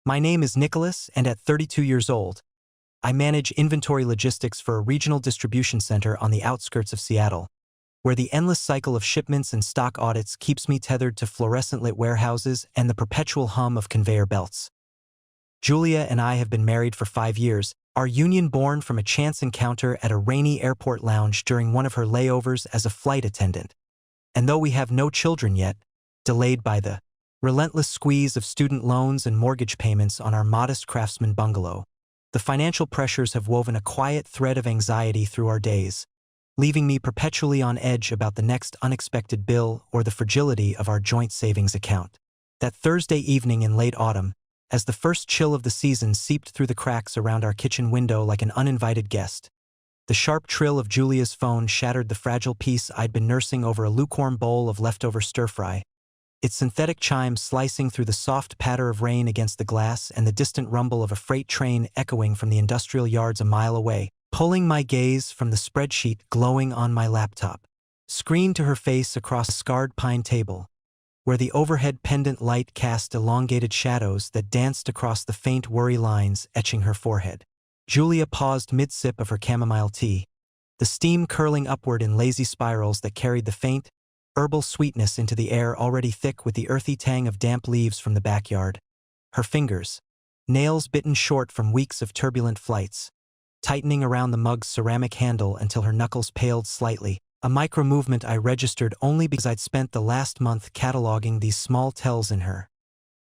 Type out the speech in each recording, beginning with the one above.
My name is Nicholas, and at 32 years old, I manage inventory logistics for a regional distribution center on the outskirts of Seattle, where the endless cycle of shipments and stock audits keeps me tethered to fluorescent-lit warehouses and the perpetual hum of conveyor belts. Julia and I have been married for 5 years, our union born from a chance encounter at a rainy airport lounge during one of her layovers as a flight attendant. And though we have no children yet, delayed by the relentless squeeze of student loans and mortgage payments on our modest craftsman bungalow, the financial pressures have woven a quiet thread of anxiety through our days, leaving me perpetually on edge about the next unexpected bill or the fragility of our joint savings account. That Thursday evening in late autumn, as the first chill of the season seeped through the cracks around our kitchen window like an uninvited guest, the sharp trill of Julia's phone shattered the fragile peace I'd been nursing over a lukewarm bowl of leftover stir-fry, its synthetic chime slicing through the soft patter of rain against the glass and the distant rumble of a freight train echoing from the industrial yards a mile away, pulling my gaze from the spreadsheet glowing on my laptop, screened to her face across a scarred pine table, where the overhead pendant light cast elongated shadows that danced across the faint worry lines etching her forehead. Julia paused mid-sip of her chamomile tea, the steam curling upward in lazy spirals that carried the faint, herbal sweetness into the air already thick with the earthy tang of damp leaves from the backyard. Her fingers, nails bitten short from weeks of turbulent flights, tightening around the mug's ceramic handle until her knuckles paled slightly, a micro-movement I registered only because I'd spent the last month cataloging these small tells in her.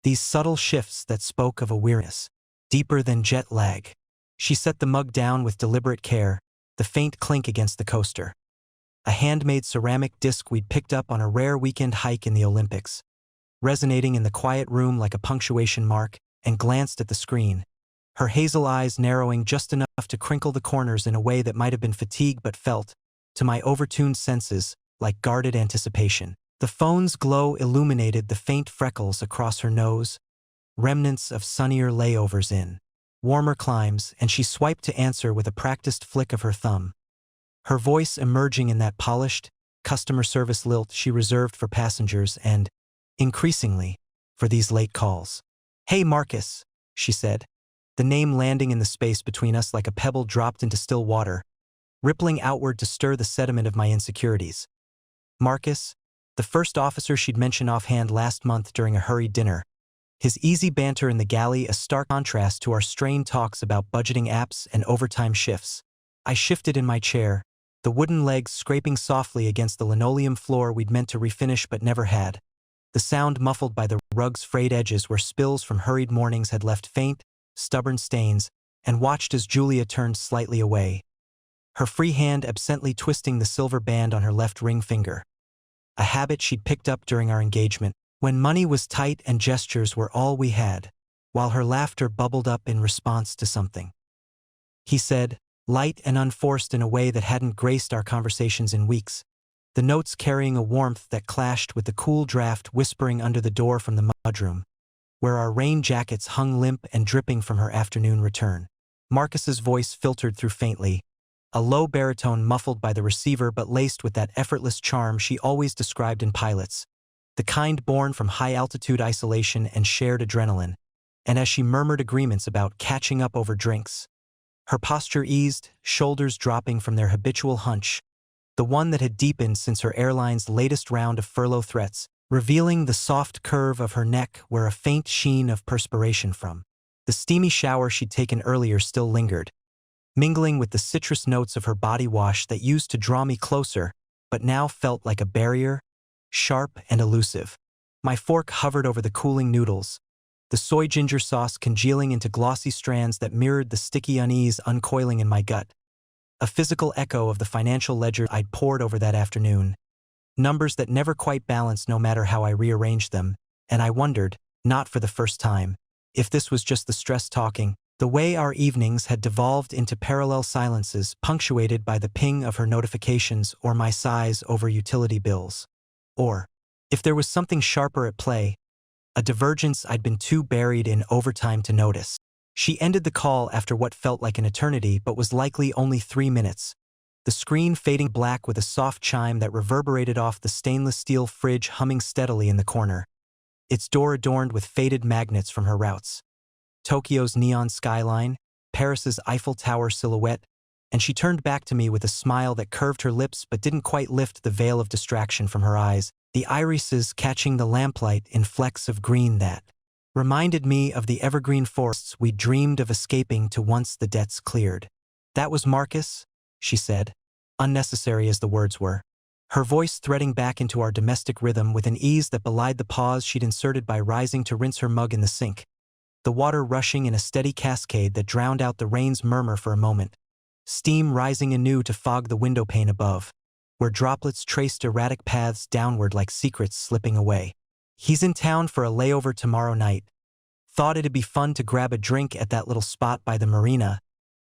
These subtle shifts that spoke of a weariness, deeper than jet lag. She set the mug down with deliberate care, the faint clink against the coaster. A handmade ceramic disc we'd picked up on a rare weekend hike in the Olympics, resonating in the quiet room like a punctuation mark, and glanced at the screen, her hazel eyes narrowing just enough to crinkle the corners in a way that might have been fatigue but felt, to my overtuned senses, like guarded anticipation. The phone's glow illuminated the faint freckles across her nose, remnants of sunnier layovers in warmer climes, and she swiped to answer with a practiced flick of her thumb, her voice emerging in that polished, customer service lilt she reserved for passengers and, increasingly, for these late calls. "Hey, Marcus," she said, the name landing in the space between us like a pebble dropped into still water, rippling outward to stir the sediment of my insecurities. Marcus, the first officer she'd mentioned offhand last month during a hurried dinner, his easy banter in the galley a stark contrast to our strained talks about budgeting apps and overtime shifts. I shifted in my chair, the wooden legs scraping softly against the linoleum floor we'd meant to refinish but never had, the sound muffled by the rug's frayed edges where spills from hurried mornings had left faint, stubborn stains, and watched as Julia turned slightly away, her free hand absently twisting the silver band on her left ring finger, a habit she'd picked up during our engagement, when money was tight and gestures were all we had, while her laughter bubbled up in response to something he said, light and unforced in a way that hadn't graced our conversations in weeks, the notes carrying a warmth that clashed with the cool draft whispering under the door from the mudroom, where our rain jackets hung limp and dripping from her afternoon return. Marcus's voice filtered through faintly, a low baritone muffled by the receiver but laced with that effortless charm she always described in pilots, the kind born from high-altitude isolation and shared adrenaline, and as she murmured agreements about catching up over drinks, her posture eased, shoulders dropping from their habitual hunch, the one that had deepened since her airline's latest round of furlough threats, revealing the soft curve of her neck where a faint sheen of perspiration from the steamy shower she'd taken earlier still lingered, mingling with the citrus notes of her body wash that used to draw me closer, but now felt like a barrier, sharp and elusive. My fork hovered over the cooling noodles, the soy ginger sauce congealing into glossy strands that mirrored the sticky unease uncoiling in my gut, a physical echo of the financial ledger I'd poured over that afternoon, numbers that never quite balanced no matter how I rearranged them, and I wondered, not for the first time, if this was just the stress talking, the way our evenings had devolved into parallel silences punctuated by the ping of her notifications or my sighs over utility bills. Or, if there was something sharper at play, a divergence I'd been too buried in overtime to notice. She ended the call after what felt like an eternity but was likely only 3 minutes, the screen fading black with a soft chime that reverberated off the stainless steel fridge humming steadily in the corner, its door adorned with faded magnets from her routes. Tokyo's neon skyline, Paris's Eiffel Tower silhouette, and she turned back to me with a smile that curved her lips but didn't quite lift the veil of distraction from her eyes, the irises catching the lamplight in flecks of green that reminded me of the evergreen forests we dreamed of escaping to once the debts cleared. "That was Marcus," she said, unnecessary as the words were, her voice threading back into our domestic rhythm with an ease that belied the pause she'd inserted by rising to rinse her mug in the sink, the water rushing in a steady cascade that drowned out the rain's murmur for a moment, steam rising anew to fog the window pane above, where droplets traced erratic paths downward like secrets slipping away. "He's in town for a layover tomorrow night. Thought it'd be fun to grab a drink at that little spot by the marina.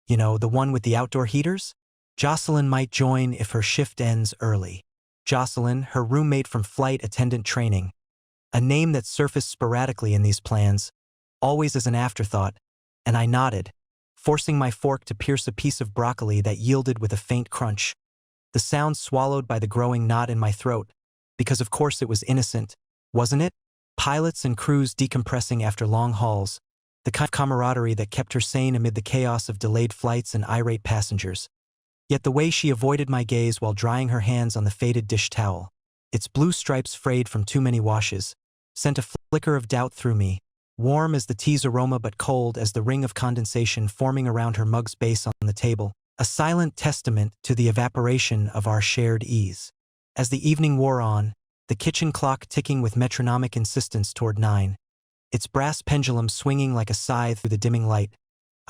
You know, the one with the outdoor heaters? Jocelyn might join if her shift ends early." Jocelyn, her roommate from flight attendant training. A name that surfaced sporadically in these plans, always as an afterthought, and I nodded, forcing my fork to pierce a piece of broccoli that yielded with a faint crunch. The sound swallowed by the growing knot in my throat, because of course it was innocent, wasn't it? Pilots and crews decompressing after long hauls, the kind of camaraderie that kept her sane amid the chaos of delayed flights and irate passengers. Yet the way she avoided my gaze while drying her hands on the faded dish towel, its blue stripes frayed from too many washes, sent a flicker of doubt through me, warm as the tea's aroma but cold as the ring of condensation forming around her mug's base on the table, a silent testament to the evaporation of our shared ease. As the evening wore on, the kitchen clock ticking with metronomic insistence toward 9, its brass pendulum swinging like a scythe through the dimming light,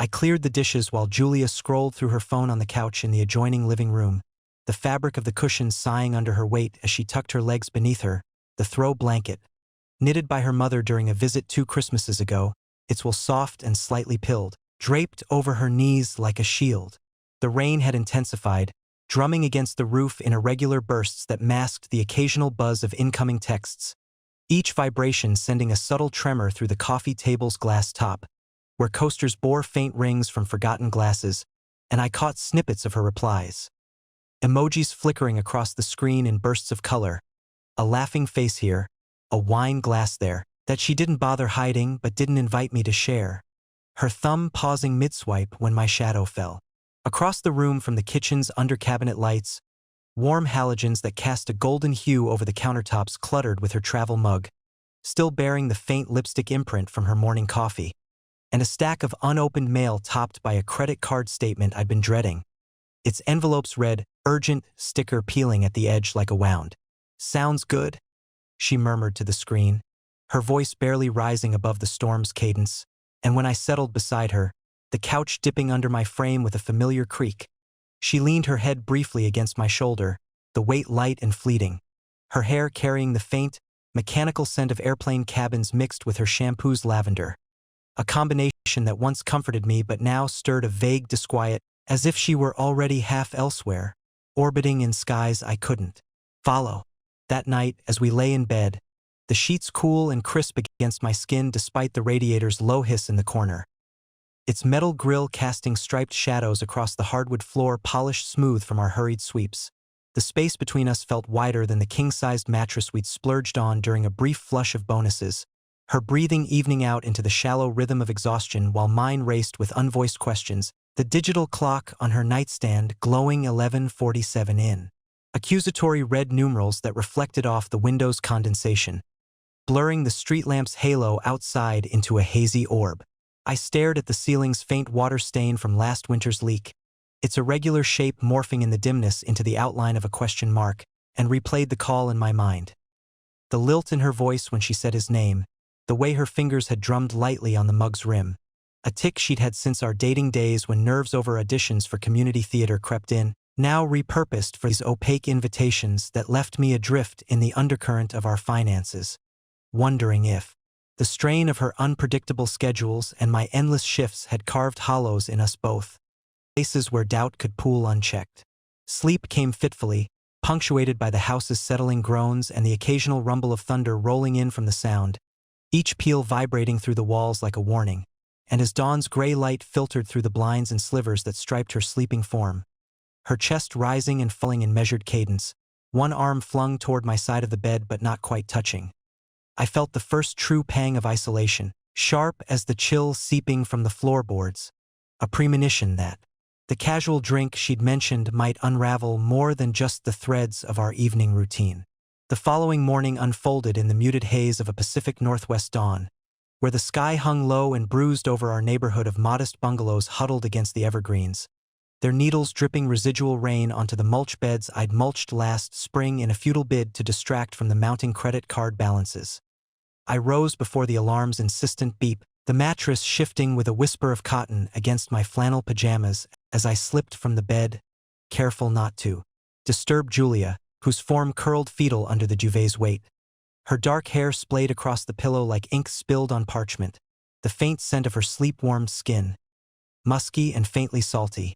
I cleared the dishes while Julia scrolled through her phone on the couch in the adjoining living room, the fabric of the cushions sighing under her weight as she tucked her legs beneath her, the throw blanket, knitted by her mother during a visit 2 Christmases ago, its wool soft and slightly pilled, draped over her knees like a shield. The rain had intensified, drumming against the roof in irregular bursts that masked the occasional buzz of incoming texts, each vibration sending a subtle tremor through the coffee table's glass top, where coasters bore faint rings from forgotten glasses, and I caught snippets of her replies. Emojis flickering across the screen in bursts of color, a laughing face here, a wine glass there, that she didn't bother hiding but didn't invite me to share. Her thumb pausing mid-swipe when my shadow fell. Across the room from the kitchen's under-cabinet lights, warm halogens that cast a golden hue over the countertops cluttered with her travel mug, still bearing the faint lipstick imprint from her morning coffee, and a stack of unopened mail topped by a credit card statement I'd been dreading. Its envelopes read, "Urgent," sticker peeling at the edge like a wound. "Sounds good," she murmured to the screen, her voice barely rising above the storm's cadence, and when I settled beside her, the couch dipping under my frame with a familiar creak, she leaned her head briefly against my shoulder, the weight light and fleeting, her hair carrying the faint, mechanical scent of airplane cabins mixed with her shampoo's lavender. A combination that once comforted me but now stirred a vague disquiet, as if she were already half elsewhere, orbiting in skies I couldn't follow. That night, as we lay in bed, the sheets cool and crisp against my skin despite the radiator's low hiss in the corner, its metal grill casting striped shadows across the hardwood floor polished smooth from our hurried sweeps. The space between us felt wider than the king-sized mattress we'd splurged on during a brief flush of bonuses, her breathing evening out into the shallow rhythm of exhaustion while mine raced with unvoiced questions, the digital clock on her nightstand glowing 11:47 in. Accusatory red numerals that reflected off the window's condensation, blurring the street lamp's halo outside into a hazy orb. I stared at the ceiling's faint water stain from last winter's leak, its irregular shape morphing in the dimness into the outline of a question mark, and replayed the call in my mind. The lilt in her voice when she said his name, the way her fingers had drummed lightly on the mug's rim, a tic she'd had since our dating days when nerves over auditions for community theater crept in, now repurposed for these opaque invitations that left me adrift in the undercurrent of our finances, wondering if the strain of her unpredictable schedules and my endless shifts had carved hollows in us both, places where doubt could pool unchecked. Sleep came fitfully, punctuated by the house's settling groans and the occasional rumble of thunder rolling in from the sound, each peal vibrating through the walls like a warning, and as dawn's gray light filtered through the blinds and slivers that striped her sleeping form, her chest rising and falling in measured cadence, one arm flung toward my side of the bed but not quite touching. I felt the first true pang of isolation, sharp as the chill seeping from the floorboards, a premonition that the casual drink she'd mentioned might unravel more than just the threads of our evening routine. The following morning unfolded in the muted haze of a Pacific Northwest dawn, where the sky hung low and bruised over our neighborhood of modest bungalows huddled against the evergreens, their needles dripping residual rain onto the mulch beds I'd mulched last spring in a futile bid to distract from the mounting credit card balances. I rose before the alarm's insistent beep, the mattress shifting with a whisper of cotton against my flannel pajamas as I slipped from the bed, careful not to disturb Julia, whose form curled fetal under the duvet's weight. Her dark hair splayed across the pillow like ink spilled on parchment, the faint scent of her sleep-warmed skin, musky and faintly salty,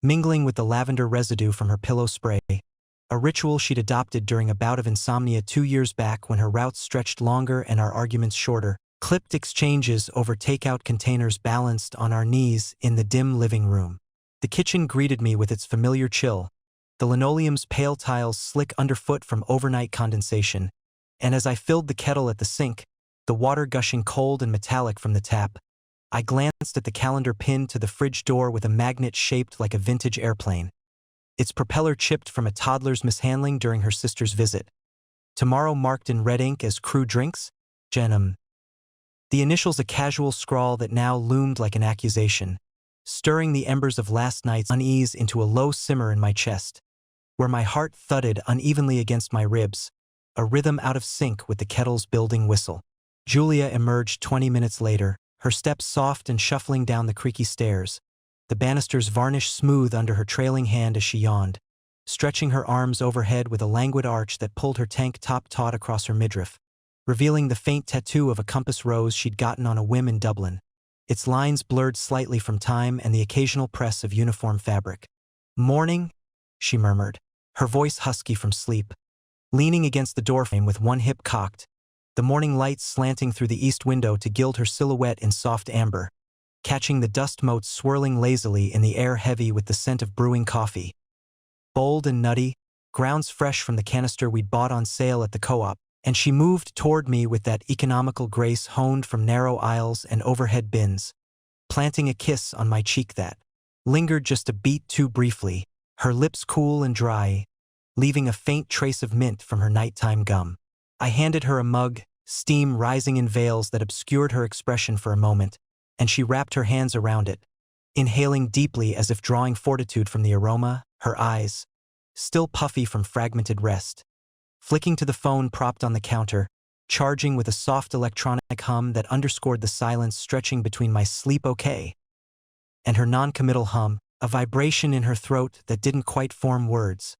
mingling with the lavender residue from her pillow spray, a ritual she'd adopted during a bout of insomnia 2 years back when her routes stretched longer and our arguments shorter, clipped exchanges over takeout containers balanced on our knees in the dim living room. The kitchen greeted me with its familiar chill, the linoleum's pale tiles slick underfoot from overnight condensation, and as I filled the kettle at the sink, the water gushing cold and metallic from the tap, I glanced at the calendar pinned to the fridge door with a magnet shaped like a vintage airplane, its propeller chipped from a toddler's mishandling during her sister's visit. Tomorrow marked in red ink as crew drinks, Jenum. The initials a casual scrawl that now loomed like an accusation, stirring the embers of last night's unease into a low simmer in my chest, where my heart thudded unevenly against my ribs, a rhythm out of sync with the kettle's building whistle. Julia emerged 20 minutes later, her steps soft and shuffling down the creaky stairs, the banisters varnish smooth under her trailing hand as she yawned, stretching her arms overhead with a languid arch that pulled her tank top taut across her midriff, revealing the faint tattoo of a compass rose she'd gotten on a whim in Dublin, its lines blurred slightly from time and the occasional press of uniform fabric. "Morning," she murmured, her voice husky from sleep, leaning against the doorframe with one hip cocked, the morning light slanting through the east window to gild her silhouette in soft amber, catching the dust motes swirling lazily in the air heavy with the scent of brewing coffee. Bold and nutty, grounds fresh from the canister we'd bought on sale at the co-op, and she moved toward me with that economical grace honed from narrow aisles and overhead bins, planting a kiss on my cheek that lingered just a beat too briefly, her lips cool and dry, leaving a faint trace of mint from her nighttime gum. I handed her a mug, steam rising in veils that obscured her expression for a moment, and she wrapped her hands around it, inhaling deeply as if drawing fortitude from the aroma, her eyes, still puffy from fragmented rest, flicking to the phone propped on the counter, charging with a soft electronic hum that underscored the silence stretching between my sleep okay and her non-committal hum, a vibration in her throat that didn't quite form words,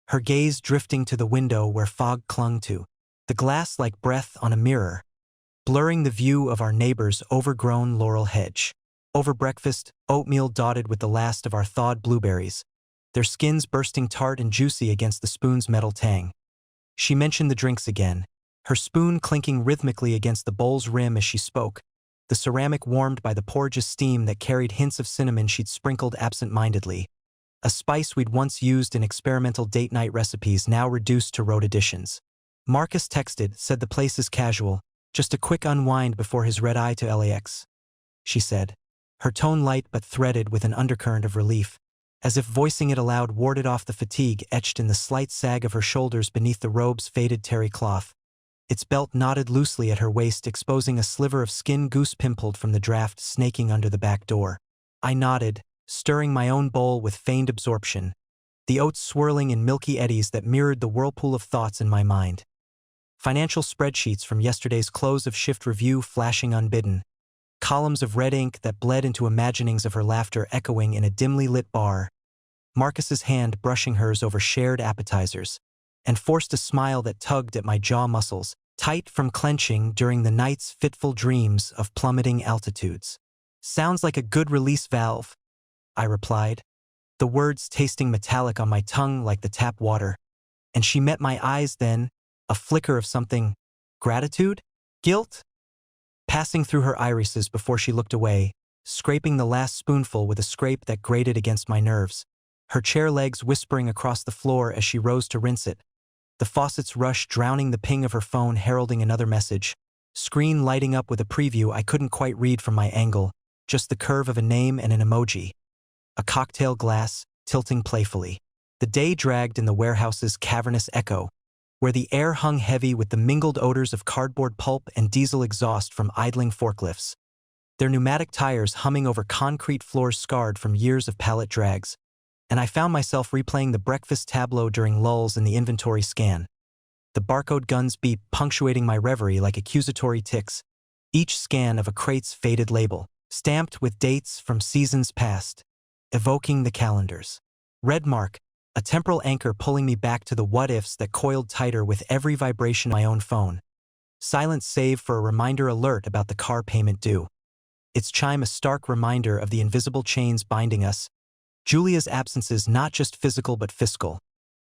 her gaze drifting to the window where fog clung to the glass like breath on a mirror, blurring the view of our neighbor's overgrown laurel hedge. Over breakfast, oatmeal dotted with the last of our thawed blueberries, their skins bursting tart and juicy against the spoon's metal tang. She mentioned the drinks again, her spoon clinking rhythmically against the bowl's rim as she spoke, the ceramic warmed by the porridge's steam that carried hints of cinnamon she'd sprinkled absent-mindedly, a spice we'd once used in experimental date-night recipes now reduced to rote additions. Marcus texted, said the place is casual, just a quick unwind before his red-eye to LAX, she said, her tone light but threaded with an undercurrent of relief, as if voicing it aloud warded off the fatigue etched in the slight sag of her shoulders beneath the robe's faded terry cloth. Its belt knotted loosely at her waist, exposing a sliver of skin goose-pimpled from the draft snaking under the back door. I nodded, stirring my own bowl with feigned absorption, the oats swirling in milky eddies that mirrored the whirlpool of thoughts in my mind. Financial spreadsheets from yesterday's close-of-shift review flashing unbidden, columns of red ink that bled into imaginings of her laughter echoing in a dimly lit bar, Marcus's hand brushing hers over shared appetizers, and forced a smile that tugged at my jaw muscles, tight from clenching during the night's fitful dreams of plummeting altitudes. "Sounds like a good release valve," I replied, the words tasting metallic on my tongue like the tap water, and she met my eyes then, a flicker of something, gratitude? Guilt? Passing through her irises before she looked away, scraping the last spoonful with a scrape that grated against my nerves, her chair legs whispering across the floor as she rose to rinse it, the faucet's rush drowning the ping of her phone heralding another message, screen lighting up with a preview I couldn't quite read from my angle, just the curve of a name and an emoji. A cocktail glass, tilting playfully. The day dragged in the warehouse's cavernous echo, where the air hung heavy with the mingled odors of cardboard pulp and diesel exhaust from idling forklifts, their pneumatic tires humming over concrete floors scarred from years of pallet drags, and I found myself replaying the breakfast tableau during lulls in the inventory scan. The barcode guns beep punctuating my reverie like accusatory ticks, each scan of a crate's faded label, stamped with dates from seasons past, evoking the calendars. Red mark, a temporal anchor pulling me back to the what-ifs that coiled tighter with every vibration of my own phone. Silent save for a reminder alert about the car payment due. Its chime a stark reminder of the invisible chains binding us. Julia's absences not just physical but fiscal.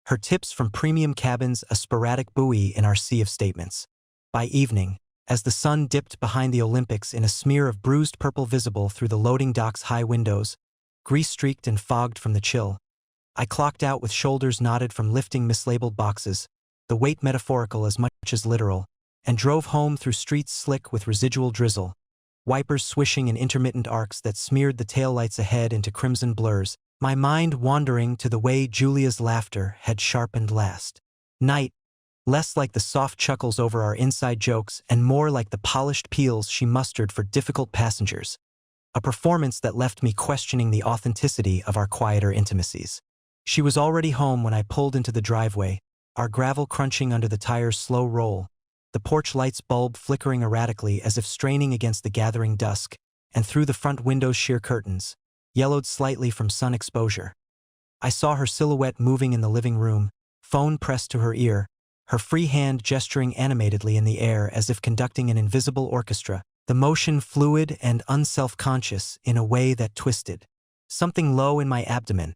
Her tips from premium cabins a sporadic buoy in our sea of statements. By evening, as the sun dipped behind the Olympics in a smear of bruised purple visible through the loading dock's high windows, grease-streaked and fogged from the chill, I clocked out with shoulders knotted from lifting mislabeled boxes, the weight metaphorical as much as literal, and drove home through streets slick with residual drizzle, wipers swishing in intermittent arcs that smeared the taillights ahead into crimson blurs, my mind wandering to the way Julia's laughter had sharpened last night, less like the soft chuckles over our inside jokes and more like the polished peels she mustered for difficult passengers, a performance that left me questioning the authenticity of our quieter intimacies. She was already home when I pulled into the driveway, our gravel crunching under the tire's slow roll, the porch light's bulb flickering erratically as if straining against the gathering dusk, and through the front window's sheer curtains, yellowed slightly from sun exposure. I saw her silhouette moving in the living room, phone pressed to her ear, her free hand gesturing animatedly in the air as if conducting an invisible orchestra, the motion fluid and unself-conscious in a way that twisted something low in my abdomen,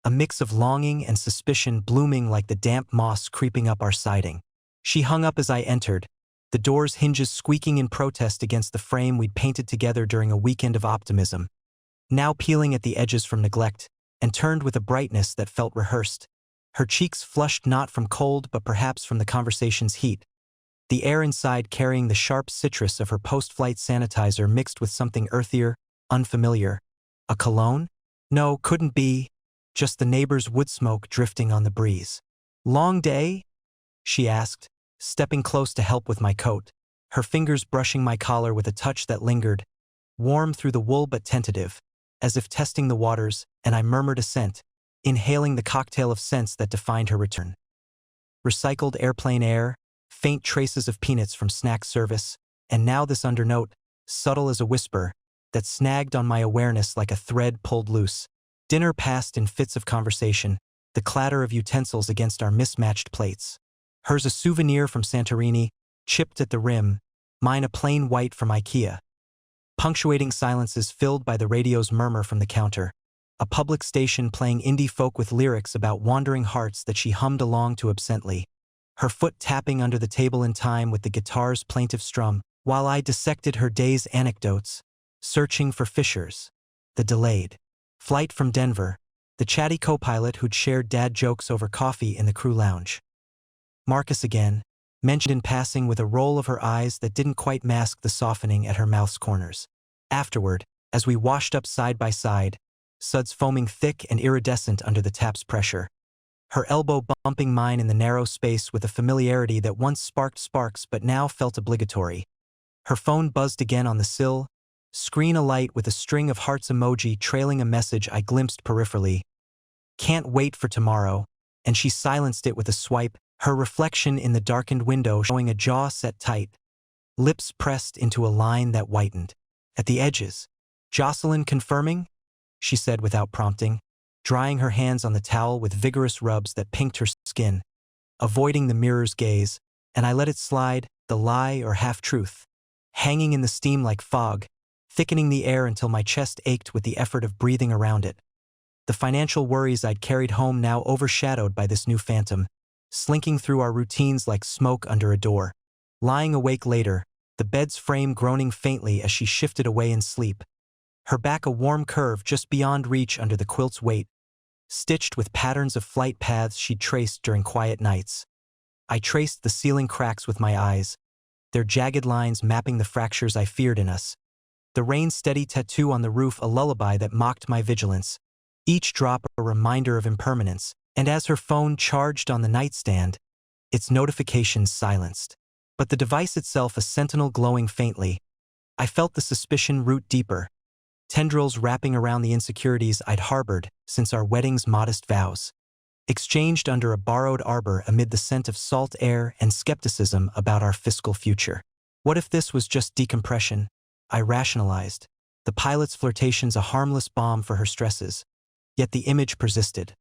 a mix of longing and suspicion blooming like the damp moss creeping up our siding. She hung up as I entered, the door's hinges squeaking in protest against the frame we'd painted together during a weekend of optimism, now peeling at the edges from neglect, and turned with a brightness that felt rehearsed. Her cheeks flushed not from cold but perhaps from the conversation's heat, the air inside carrying the sharp citrus of her post-flight sanitizer mixed with something earthier, unfamiliar. A cologne? No, couldn't be. Just the neighbor's wood smoke drifting on the breeze. "Long day?" she asked, stepping close to help with my coat, her fingers brushing my collar with a touch that lingered, warm through the wool but tentative, as if testing the waters, and I murmured assent, inhaling the cocktail of scents that defined her return. Recycled airplane air, faint traces of peanuts from snack service, and now this undernote, subtle as a whisper, that snagged on my awareness like a thread pulled loose. Dinner passed in fits of conversation, the clatter of utensils against our mismatched plates. Hers a souvenir from Santorini, chipped at the rim, mine a plain white from IKEA. Punctuating silences filled by the radio's murmur from the counter, a public station playing indie folk with lyrics about wandering hearts that she hummed along to absently, her foot tapping under the table in time with the guitar's plaintive strum, while I dissected her day's anecdotes, searching for fissures, the delayed flight from Denver, the chatty co-pilot who'd shared dad jokes over coffee in the crew lounge. Marcus again, mentioned in passing with a roll of her eyes that didn't quite mask the softening at her mouth's corners. Afterward, as we washed up side by side, suds foaming thick and iridescent under the tap's pressure, her elbow bumping mine in the narrow space with a familiarity that once sparked sparks but now felt obligatory. Her phone buzzed again on the sill, screen alight with a string of hearts emoji trailing a message I glimpsed peripherally. "Can't wait for tomorrow," and she silenced it with a swipe, her reflection in the darkened window showing a jaw set tight, lips pressed into a line that whitened. At the edges. "Jocelyn confirming?" she said without prompting, drying her hands on the towel with vigorous rubs that pinked her skin, avoiding the mirror's gaze, and I let it slide, the lie or half-truth, hanging in the steam like fog, thickening the air until my chest ached with the effort of breathing around it. The financial worries I'd carried home now overshadowed by this new phantom, slinking through our routines like smoke under a door. Lying awake later, the bed's frame groaning faintly as she shifted away in sleep, her back a warm curve just beyond reach under the quilt's weight, stitched with patterns of flight paths she'd traced during quiet nights. I traced the ceiling cracks with my eyes, their jagged lines mapping the fractures I feared in us. The rain's steady tattoo on the roof a lullaby that mocked my vigilance, each drop a reminder of impermanence, and as her phone charged on the nightstand, its notifications silenced. But the device itself a sentinel glowing faintly, I felt the suspicion root deeper, tendrils wrapping around the insecurities I'd harbored since our wedding's modest vows, exchanged under a borrowed arbor amid the scent of salt air and skepticism about our fiscal future. What if this was just decompression? I rationalized, the pilot's flirtations a harmless balm for her stresses. Yet the image persisted.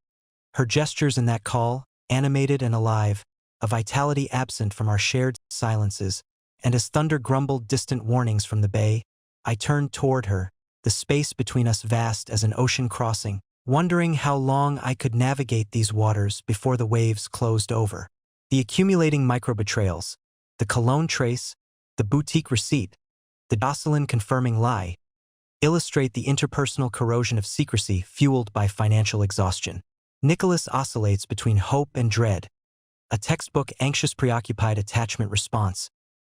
Her gestures in that call, animated and alive, a vitality absent from our shared silences, and as thunder grumbled distant warnings from the bay, I turned toward her, the space between us vast as an ocean crossing, wondering how long I could navigate these waters before the waves closed over. The accumulating micro-betrayals, the cologne trace, the boutique receipt, the Jocelyn-confirming lie, illustrate the interpersonal corrosion of secrecy fueled by financial exhaustion. Nicholas oscillates between hope and dread, a textbook anxious preoccupied attachment response,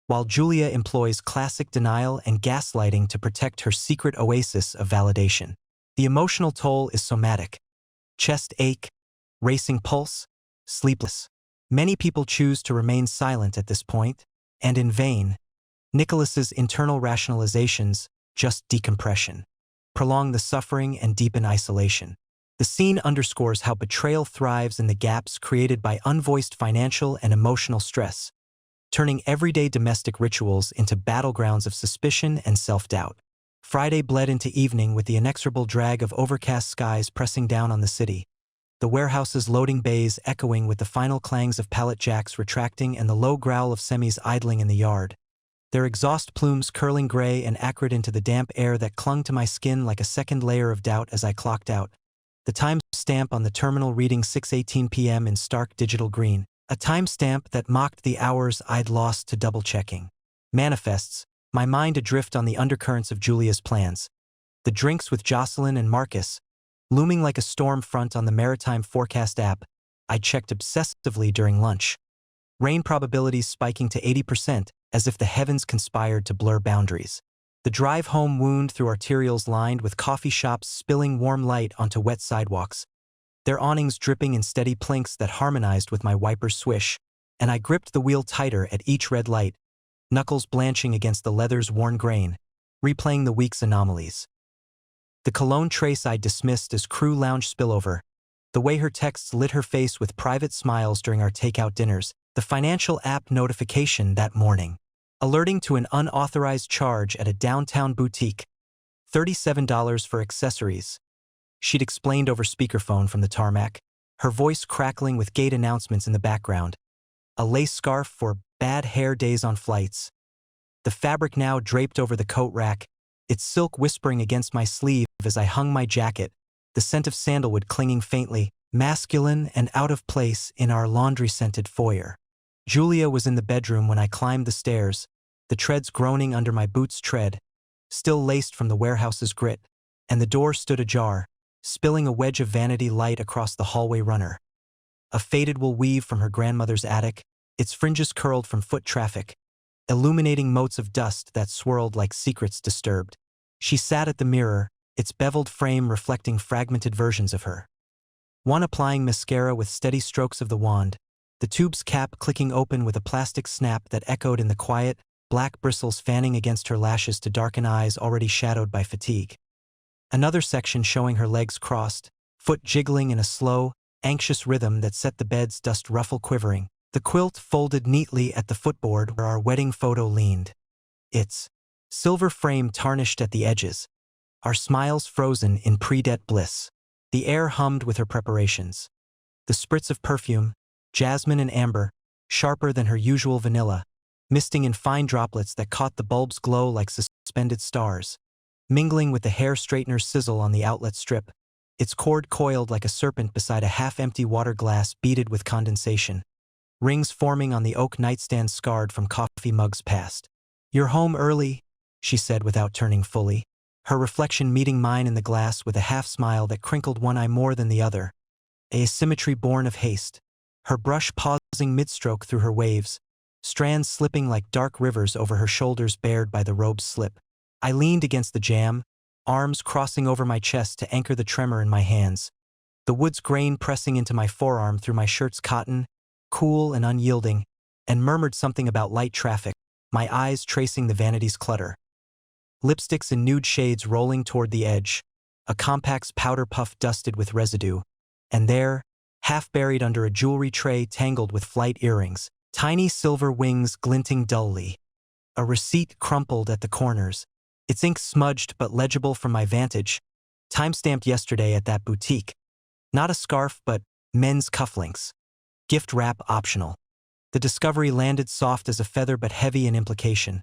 while Julia employs classic denial and gaslighting to protect her secret oasis of validation. The emotional toll is somatic. Chest ache, racing pulse, sleepless. Many people choose to remain silent at this point, and in vain. Nicholas's internal rationalizations, just decompression, prolong the suffering and deepen isolation. The scene underscores how betrayal thrives in the gaps created by unvoiced financial and emotional stress, turning everyday domestic rituals into battlegrounds of suspicion and self-doubt. Friday bled into evening with the inexorable drag of overcast skies pressing down on the city, the warehouse's loading bays echoing with the final clangs of pallet jacks retracting and the low growl of semis idling in the yard, their exhaust plumes curling gray and acrid into the damp air that clung to my skin like a second layer of doubt as I clocked out. The time stamp on the terminal reading 6:18 p.m. in stark digital green, a timestamp that mocked the hours I'd lost to double-checking. Manifests, my mind adrift on the undercurrents of Julia's plans. The drinks with Jocelyn and Marcus, looming like a storm front on the maritime forecast app, I checked obsessively during lunch. Rain probabilities spiking to 80%, as if the heavens conspired to blur boundaries. The drive home wound through arterials lined with coffee shops spilling warm light onto wet sidewalks, their awnings dripping in steady plinks that harmonized with my wiper's swish, and I gripped the wheel tighter at each red light, knuckles blanching against the leather's worn grain, replaying the week's anomalies. The cologne trace I dismissed as crew lounge spillover, the way her texts lit her face with private smiles during our takeout dinners, the financial app notification that morning, alerting to an unauthorized charge at a downtown boutique, $37 for accessories. She'd explained over speakerphone from the tarmac, her voice crackling with gate announcements in the background, a lace scarf for bad hair days on flights. The fabric now draped over the coat rack, its silk whispering against my sleeve as I hung my jacket, the scent of sandalwood clinging faintly, masculine and out of place in our laundry-scented foyer. Julia was in the bedroom when I climbed the stairs, the treads groaning under my boots' tread, still laced from the warehouse's grit, and the door stood ajar, spilling a wedge of vanity light across the hallway runner. A faded wool weave from her grandmother's attic, its fringes curled from foot traffic, illuminating motes of dust that swirled like secrets disturbed. She sat at the mirror, its beveled frame reflecting fragmented versions of her. One applying mascara with steady strokes of the wand, the tube's cap clicking open with a plastic snap that echoed in the quiet, black bristles fanning against her lashes to darken eyes already shadowed by fatigue. Another section showing her legs crossed, foot jiggling in a slow, anxious rhythm that set the bed's dust ruffle quivering, the quilt folded neatly at the footboard where our wedding photo leaned. Its silver frame tarnished at the edges, our smiles frozen in pre-det bliss. The air hummed with her preparations. The spritz of perfume, jasmine and amber, sharper than her usual vanilla, misting in fine droplets that caught the bulb's glow like suspended stars, mingling with the hair straightener's sizzle on the outlet strip, its cord coiled like a serpent beside a half-empty water glass beaded with condensation, rings forming on the oak nightstand scarred from coffee mugs past. "You're home early," she said without turning fully, her reflection meeting mine in the glass with a half-smile that crinkled one eye more than the other, a asymmetry born of haste. Her brush pausing mid-stroke through her waves, strands slipping like dark rivers over her shoulders bared by the robe's slip. I leaned against the jamb, arms crossing over my chest to anchor the tremor in my hands. The wood's grain pressing into my forearm through my shirt's cotton, cool and unyielding, and murmured something about light traffic, my eyes tracing the vanity's clutter. Lipsticks in nude shades rolling toward the edge, a compact's powder puff dusted with residue, and there, half buried under a jewelry tray tangled with flight earrings, tiny silver wings glinting dully. A receipt crumpled at the corners, its ink smudged but legible from my vantage, time-stamped yesterday at that boutique. Not a scarf, but men's cufflinks. Gift wrap optional. The discovery landed soft as a feather but heavy in implication,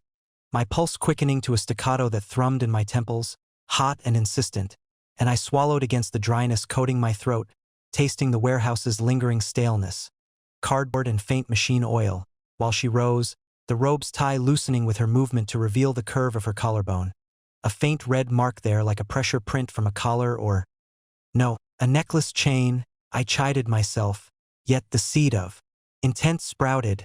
my pulse quickening to a staccato that thrummed in my temples, hot and insistent, and I swallowed against the dryness coating my throat, tasting the warehouse's lingering staleness. Cardboard and faint machine oil, while she rose, the robe's tie loosening with her movement to reveal the curve of her collarbone. A faint red mark there like a pressure print from a collar or… no, a necklace chain, I chided myself, yet the seed of intent sprouted,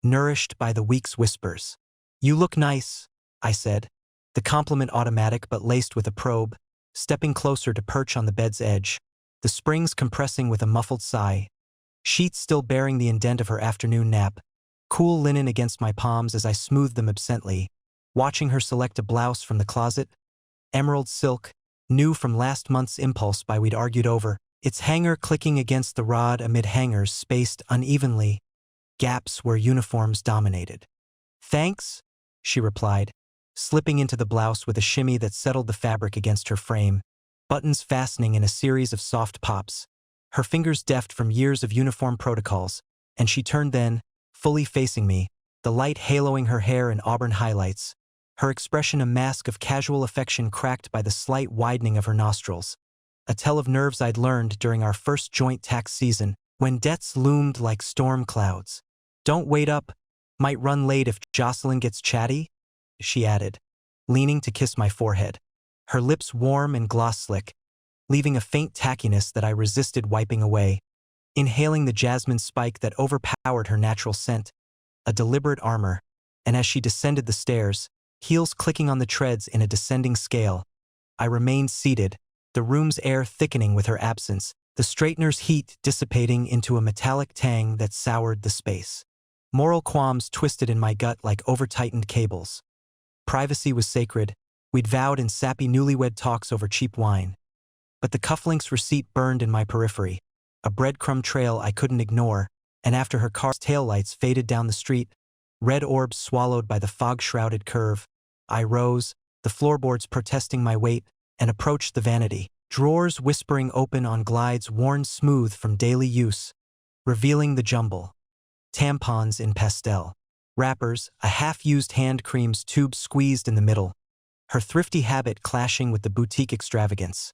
nourished by the week's whispers. "You look nice," I said, the compliment automatic but laced with a probe, stepping closer to perch on the bed's edge, the springs compressing with a muffled sigh, sheets still bearing the indent of her afternoon nap, cool linen against my palms as I smoothed them absently, watching her select a blouse from the closet, emerald silk, new from last month's impulse buy we'd argued over, its hanger clicking against the rod amid hangers spaced unevenly, gaps where uniforms dominated. "Thanks," she replied, slipping into the blouse with a shimmy that settled the fabric against her frame, buttons fastening in a series of soft pops, her fingers deft from years of uniform protocols, and she turned then, fully facing me, the light haloing her hair in auburn highlights, her expression a mask of casual affection cracked by the slight widening of her nostrils, a tell of nerves I'd learned during our first joint tax season, when debts loomed like storm clouds. "Don't wait up, might run late if Jocelyn gets chatty," she added, leaning to kiss my forehead, her lips warm and gloss-slick, leaving a faint tackiness that I resisted wiping away, inhaling the jasmine spike that overpowered her natural scent, a deliberate armor, and as she descended the stairs, heels clicking on the treads in a descending scale, I remained seated, the room's air thickening with her absence, the straightener's heat dissipating into a metallic tang that soured the space. Moral qualms twisted in my gut like over-tightened cables. Privacy was sacred, we'd vowed in sappy newlywed talks over cheap wine. But the cufflinks receipt burned in my periphery, a breadcrumb trail I couldn't ignore, and after her car's taillights faded down the street, red orbs swallowed by the fog-shrouded curve, I rose, the floorboards protesting my weight, and approached the vanity, drawers whispering open on glides worn smooth from daily use, revealing the jumble. Tampons in pastel. Wrappers, a half-used hand cream's tube squeezed in the middle, her thrifty habit clashing with the boutique extravagance.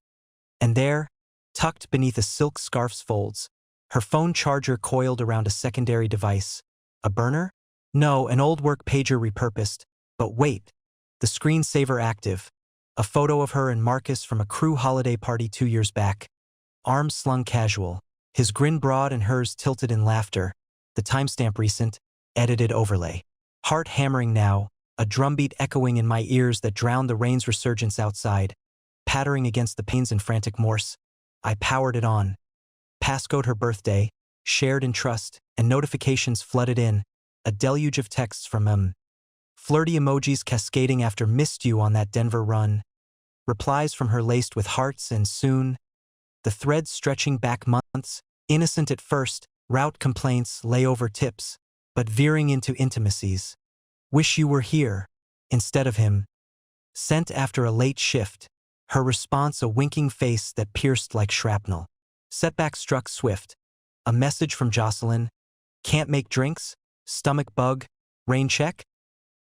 And there, tucked beneath a silk scarf's folds, her phone charger coiled around a secondary device. A burner? No, an old work pager repurposed. But wait, the screensaver active. A photo of her and Marcus from a crew holiday party 2 years back. Arms slung casual, his grin broad and hers tilted in laughter. The timestamp recent, edited overlay. Heart hammering now, a drumbeat echoing in my ears that drowned the rain's resurgence outside. Pattering against the panes in frantic Morse, I powered it on. Passcode her birthday, shared in trust, and notifications flooded in, a deluge of texts from flirty emojis cascading after "missed you on that Denver run," replies from her laced with hearts, and soon, the threads stretching back months, innocent at first, route complaints, layover tips, but veering into intimacies. "Wish you were here," instead of him. Sent after a late shift, her response a winking face that pierced like shrapnel. Setback struck swift. A message from Jocelyn. "Can't make drinks? Stomach bug? Rain check?"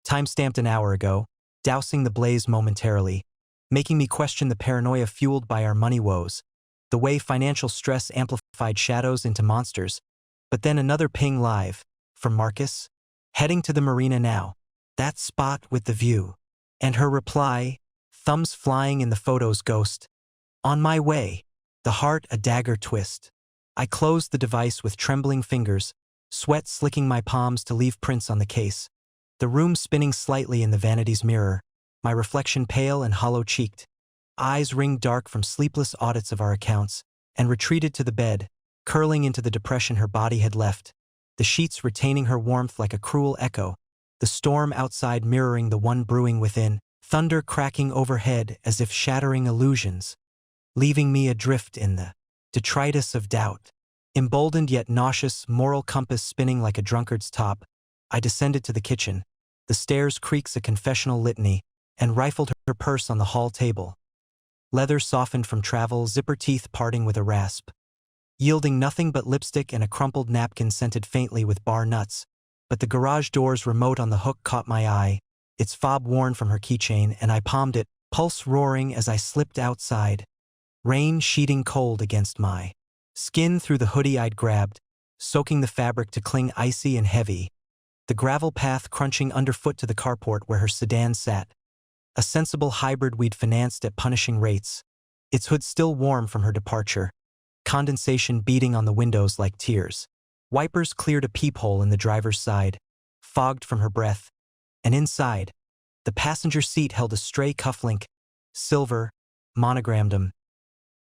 Time-stamped an hour ago, dousing the blaze momentarily, making me question the paranoia fueled by our money woes, the way financial stress amplified shadows into monsters. But then another ping live, from Marcus. "Heading to the marina now. That spot with the view." And her reply, thumbs flying in the photo's ghost. "On my way." The heart a dagger twist. I closed the device with trembling fingers, sweat slicking my palms to leave prints on the case. The room spinning slightly in the vanity's mirror, my reflection pale and hollow-cheeked. Eyes ringed dark from sleepless audits of our accounts, and retreated to the bed, curling into the depression her body had left, the sheets retaining her warmth like a cruel echo, the storm outside mirroring the one brewing within, thunder cracking overhead as if shattering illusions, leaving me adrift in the detritus of doubt. Emboldened yet nauseous, moral compass spinning like a drunkard's top, I descended to the kitchen. The stairs creaks a confessional litany, and rifled her purse on the hall table. Leather softened from travel, zipper teeth parting with a rasp. Yielding nothing but lipstick and a crumpled napkin scented faintly with bar nuts, but the garage door's remote on the hook caught my eye, its fob worn from her keychain, and I palmed it, pulse roaring as I slipped outside. Rain sheeting cold against my skin through the hoodie I'd grabbed, soaking the fabric to cling icy and heavy. The gravel path crunching underfoot to the carport where her sedan sat. A sensible hybrid we'd financed at punishing rates. Its hood still warm from her departure. Condensation beating on the windows like tears. Wipers cleared a peephole in the driver's side, fogged from her breath. And inside, the passenger seat held a stray cufflink, silver, monogrammed.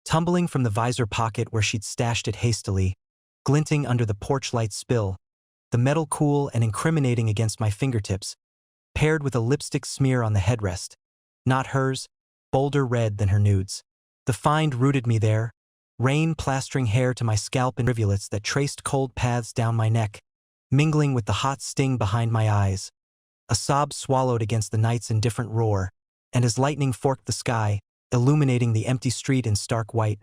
Tumbling from the visor pocket where she'd stashed it hastily, glinting under the porch light spill, the metal cool and incriminating against my fingertips, paired with a lipstick smear on the headrest. Not hers, bolder red than her nudes. The find rooted me there, rain plastering hair to my scalp in rivulets that traced cold paths down my neck, mingling with the hot sting behind my eyes. A sob swallowed against the night's indifferent roar, and as lightning forked the sky, illuminating the empty street in stark white,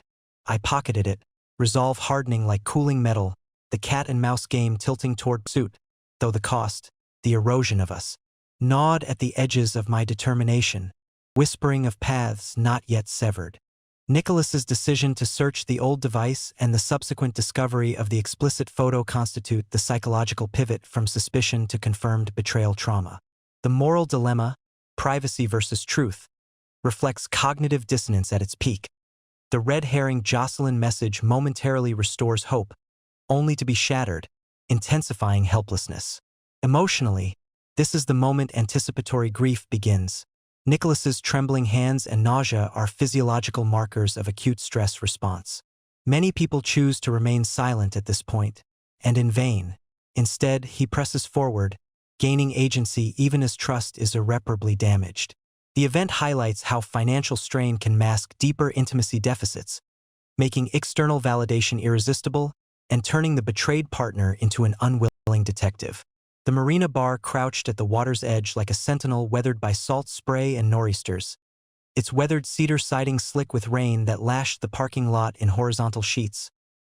I pocketed it, resolve hardening like cooling metal, the cat-and-mouse game tilting toward pursuit, though the cost, the erosion of us, gnawed at the edges of my determination, whispering of paths not yet severed. Nicholas's decision to search the old device and the subsequent discovery of the explicit photo constitute the psychological pivot from suspicion to confirmed betrayal trauma. The moral dilemma, privacy versus truth, reflects cognitive dissonance at its peak. The red herring Jocelyn message momentarily restores hope, only to be shattered, intensifying helplessness. Emotionally, this is the moment anticipatory grief begins. Nicholas's trembling hands and nausea are physiological markers of acute stress response. Many people choose to remain silent at this point, and in vain. Instead, he presses forward, gaining agency even as trust is irreparably damaged. The event highlights how financial strain can mask deeper intimacy deficits, making external validation irresistible and turning the betrayed partner into an unwilling detective. The marina bar crouched at the water's edge like a sentinel weathered by salt spray and nor'easters, its weathered cedar siding slick with rain that lashed the parking lot in horizontal sheets,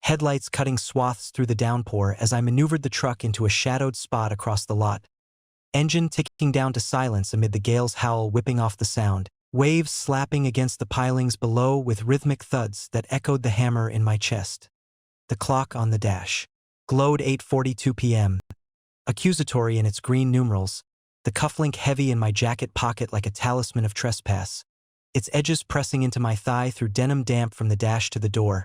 headlights cutting swaths through the downpour as I maneuvered the truck into a shadowed spot across the lot. Engine ticking down to silence amid the gale's howl whipping off the sound, waves slapping against the pilings below with rhythmic thuds that echoed the hammer in my chest. The clock on the dash glowed 8:42 p.m., accusatory in its green numerals, the cufflink heavy in my jacket pocket like a talisman of trespass, its edges pressing into my thigh through denim damp from the dash to the door,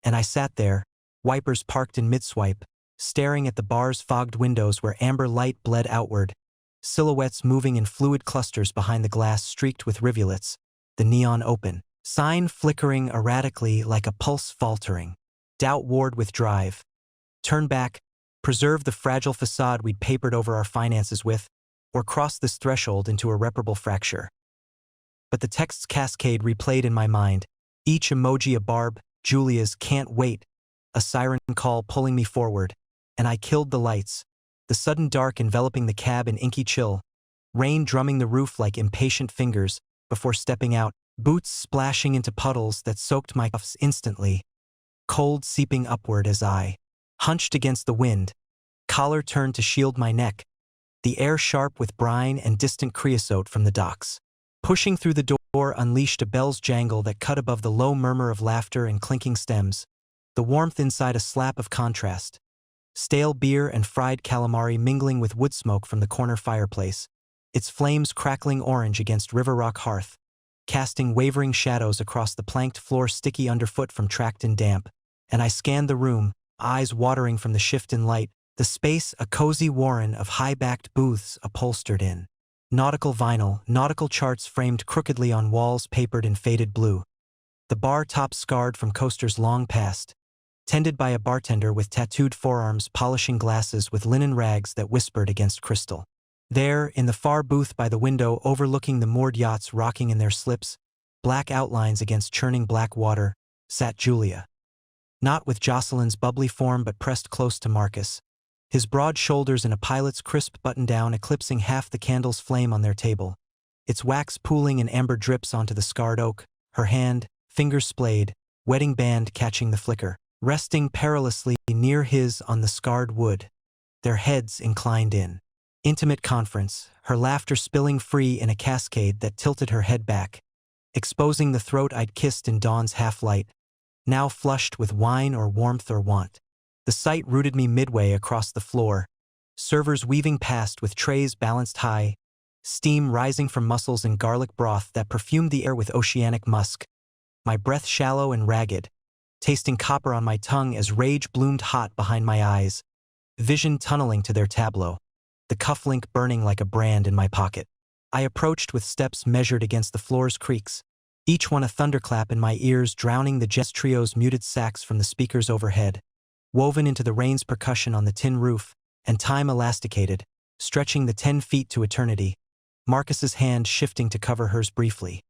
and I sat there, wipers parked in mid-swipe, staring at the bar's fogged windows where amber light bled outward, silhouettes moving in fluid clusters behind the glass streaked with rivulets, the neon open, sign flickering erratically like a pulse faltering. Doubt warred with drive. Turn back, preserve the fragile facade we'd papered over our finances with, or cross this threshold into irreparable fracture. But the text's cascade replayed in my mind, each emoji a Barb, Julia's can't wait, a siren call pulling me forward, and I killed the lights, the sudden dark enveloping the cab in inky chill, rain drumming the roof like impatient fingers before stepping out, boots splashing into puddles that soaked my cuffs instantly, cold seeping upward as I hunched against the wind, collar turned to shield my neck, the air sharp with brine and distant creosote from the docks. Pushing through the door unleashed a bell's jangle that cut above the low murmur of laughter and clinking stems, the warmth inside a slap of contrast. Stale beer and fried calamari mingling with wood smoke from the corner fireplace, its flames crackling orange against River Rock hearth, casting wavering shadows across the planked floor sticky underfoot from tracked in damp, and I scanned the room, eyes watering from the shift in light, The space a cozy warren of high-backed booths upholstered in. Nautical vinyl, nautical charts framed crookedly on walls papered in faded blue. The bar top scarred from coasters long past, tended by a bartender with tattooed forearms polishing glasses with linen rags that whispered against crystal. There, in the far booth by the window overlooking the moored yachts rocking in their slips, black outlines against churning black water, sat Julia. Not with Jocelyn's bubbly form but pressed close to Marcus, his broad shoulders in a pilot's crisp button-down eclipsing half the candle's flame on their table, its wax pooling in amber drips onto the scarred oak, her hand, fingers splayed, wedding band catching the flicker, resting perilously near his on the scarred wood, their heads inclined in. Intimate conference, her laughter spilling free in a cascade that tilted her head back, exposing the throat I'd kissed in dawn's half-light, now flushed with wine or warmth or want. The sight rooted me midway across the floor, servers weaving past with trays balanced high, steam rising from mussels and garlic broth that perfumed the air with oceanic musk, my breath shallow and ragged, tasting copper on my tongue as rage bloomed hot behind my eyes, vision tunneling to their tableau, the cufflink burning like a brand in my pocket. I approached with steps measured against the floor's creaks, each one a thunderclap in my ears drowning the jazz trio's muted sax from the speakers overhead, woven into the rain's percussion on the tin roof, and time elasticated, stretching the 10 feet to eternity, Marcus's hand shifting to cover hers briefly.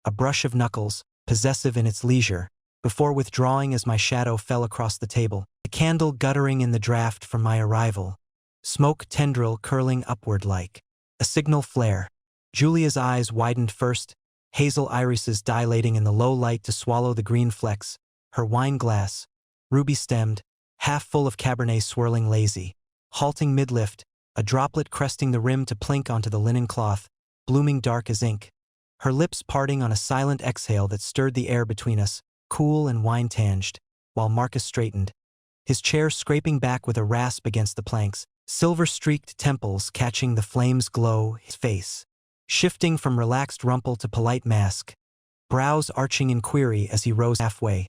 A brush of knuckles, possessive in its leisure, before withdrawing as my shadow fell across the table, a candle guttering in the draft from my arrival, smoke tendril curling upward like a signal flare. Julia's eyes widened first, hazel irises dilating in the low light to swallow the green flecks, her wine glass, ruby-stemmed, half full of Cabernet swirling lazy, halting mid-lift, a droplet cresting the rim to plink onto the linen cloth, blooming dark as ink, her lips parting on a silent exhale that stirred the air between us, cool and wine-tanged, while Marcus straightened, his chair scraping back with a rasp against the planks, silver-streaked temples catching the flame's glow, his face shifting from relaxed rumple to polite mask, brows arching in query as he rose halfway,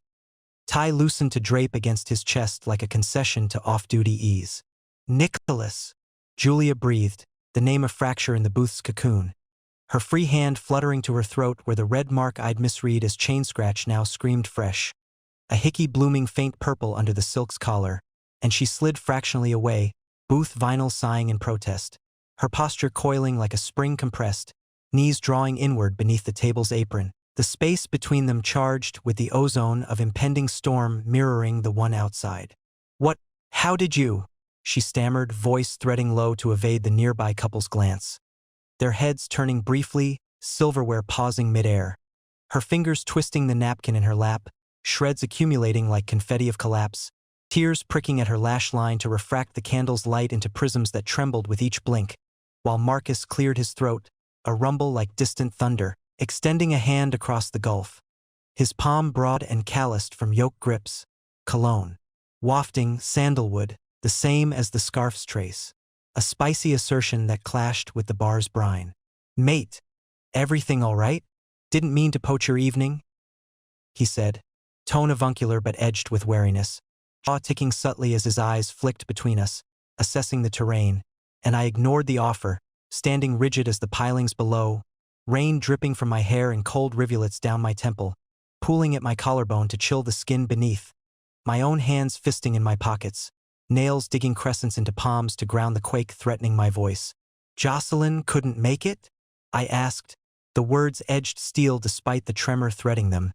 tie loosened to drape against his chest like a concession to off-duty ease. "Nicholas," Julia breathed, the name a fracture in the booth's cocoon, her free hand fluttering to her throat where the red mark I'd misread as chain scratch now screamed fresh. A hickey blooming faint purple under the silk's collar, and she slid fractionally away, booth vinyl sighing in protest, her posture coiling like a spring compressed, knees drawing inward beneath the table's apron, the space between them charged with the ozone of impending storm mirroring the one outside. How did you?" she stammered, voice threading low to evade the nearby couple's glance. Their heads turning briefly, silverware pausing midair, her fingers twisting the napkin in her lap, shreds accumulating like confetti of collapse, tears pricking at her lash line to refract the candle's light into prisms that trembled with each blink, while Marcus cleared his throat, a rumble like distant thunder, extending a hand across the gulf, his palm broad and calloused from yoke grips, cologne, wafting sandalwood, the same as the scarf's trace, a spicy assertion that clashed with the bar's brine. "Mate, everything all right? Didn't mean to poach your evening," he said, tone avuncular but edged with wariness, jaw ticking subtly as his eyes flicked between us, assessing the terrain, and I ignored the offer, standing rigid as the pilings below, rain dripping from my hair in cold rivulets down my temple, pooling at my collarbone to chill the skin beneath, my own hands fisting in my pockets, nails digging crescents into palms to ground the quake threatening my voice. "Jocelyn couldn't make it?" I asked, the words edged steel despite the tremor threading them,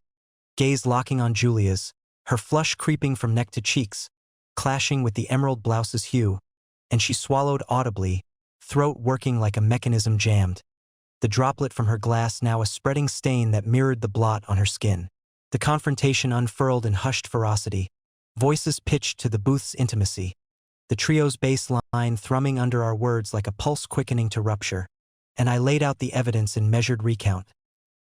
gaze locking on Julia's, her flush creeping from neck to cheeks, clashing with the emerald blouse's hue, and she swallowed audibly, throat working like a mechanism jammed, the droplet from her glass now a spreading stain that mirrored the blot on her skin. The confrontation unfurled in hushed ferocity, voices pitched to the booth's intimacy, the trio's bass line thrumming under our words like a pulse quickening to rupture, and I laid out the evidence in measured recount.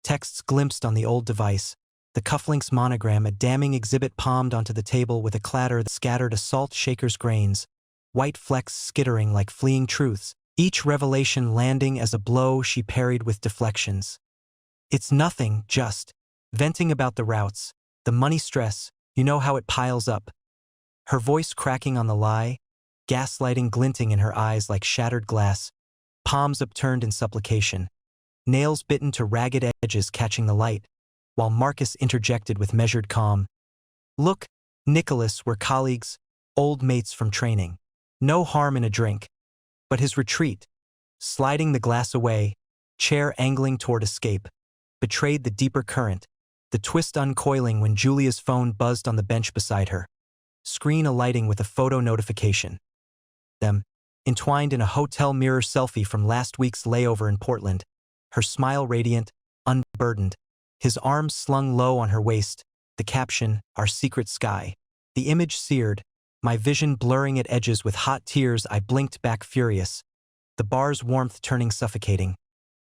Texts glimpsed on the old device, the cufflink's monogram a damning exhibit palmed onto the table with a clatter that scattered a salt shaker's grains, white flecks skittering like fleeing truths, each revelation landing as a blow she parried with deflections. "It's nothing, just venting about the routes, the money stress, you know how it piles up." Her voice cracking on the lie, gaslighting glinting in her eyes like shattered glass, palms upturned in supplication, nails bitten to ragged edges catching the light, while Marcus interjected with measured calm. "Look, Nicholas, we're colleagues, old mates from training. No harm in a drink." But his retreat, sliding the glass away, chair angling toward escape, betrayed the deeper current, the twist uncoiling when Julia's phone buzzed on the bench beside her, screen alighting with a photo notification. Them, entwined in a hotel mirror selfie from last week's layover in Portland, her smile radiant, unburdened, his arms slung low on her waist, the caption, "Our secret sky." The image seared, my vision blurring at edges with hot tears. I blinked back furious, the bar's warmth turning suffocating,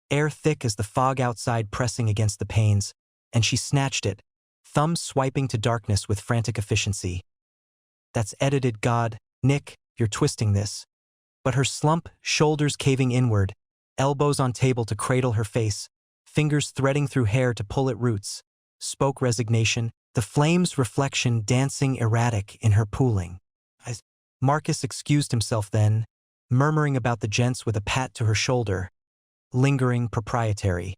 air thick as the fog outside pressing against the panes, and she snatched it, thumbs swiping to darkness with frantic efficiency. "That's edited, God. Nick, you're twisting this." But her slump, shoulders caving inward, elbows on table to cradle her face, fingers threading through hair to pull at roots, spoke resignation, the flame's reflection dancing erratic in her pooling. Marcus excused himself then, murmuring about the gents with a pat to her shoulder, lingering proprietary.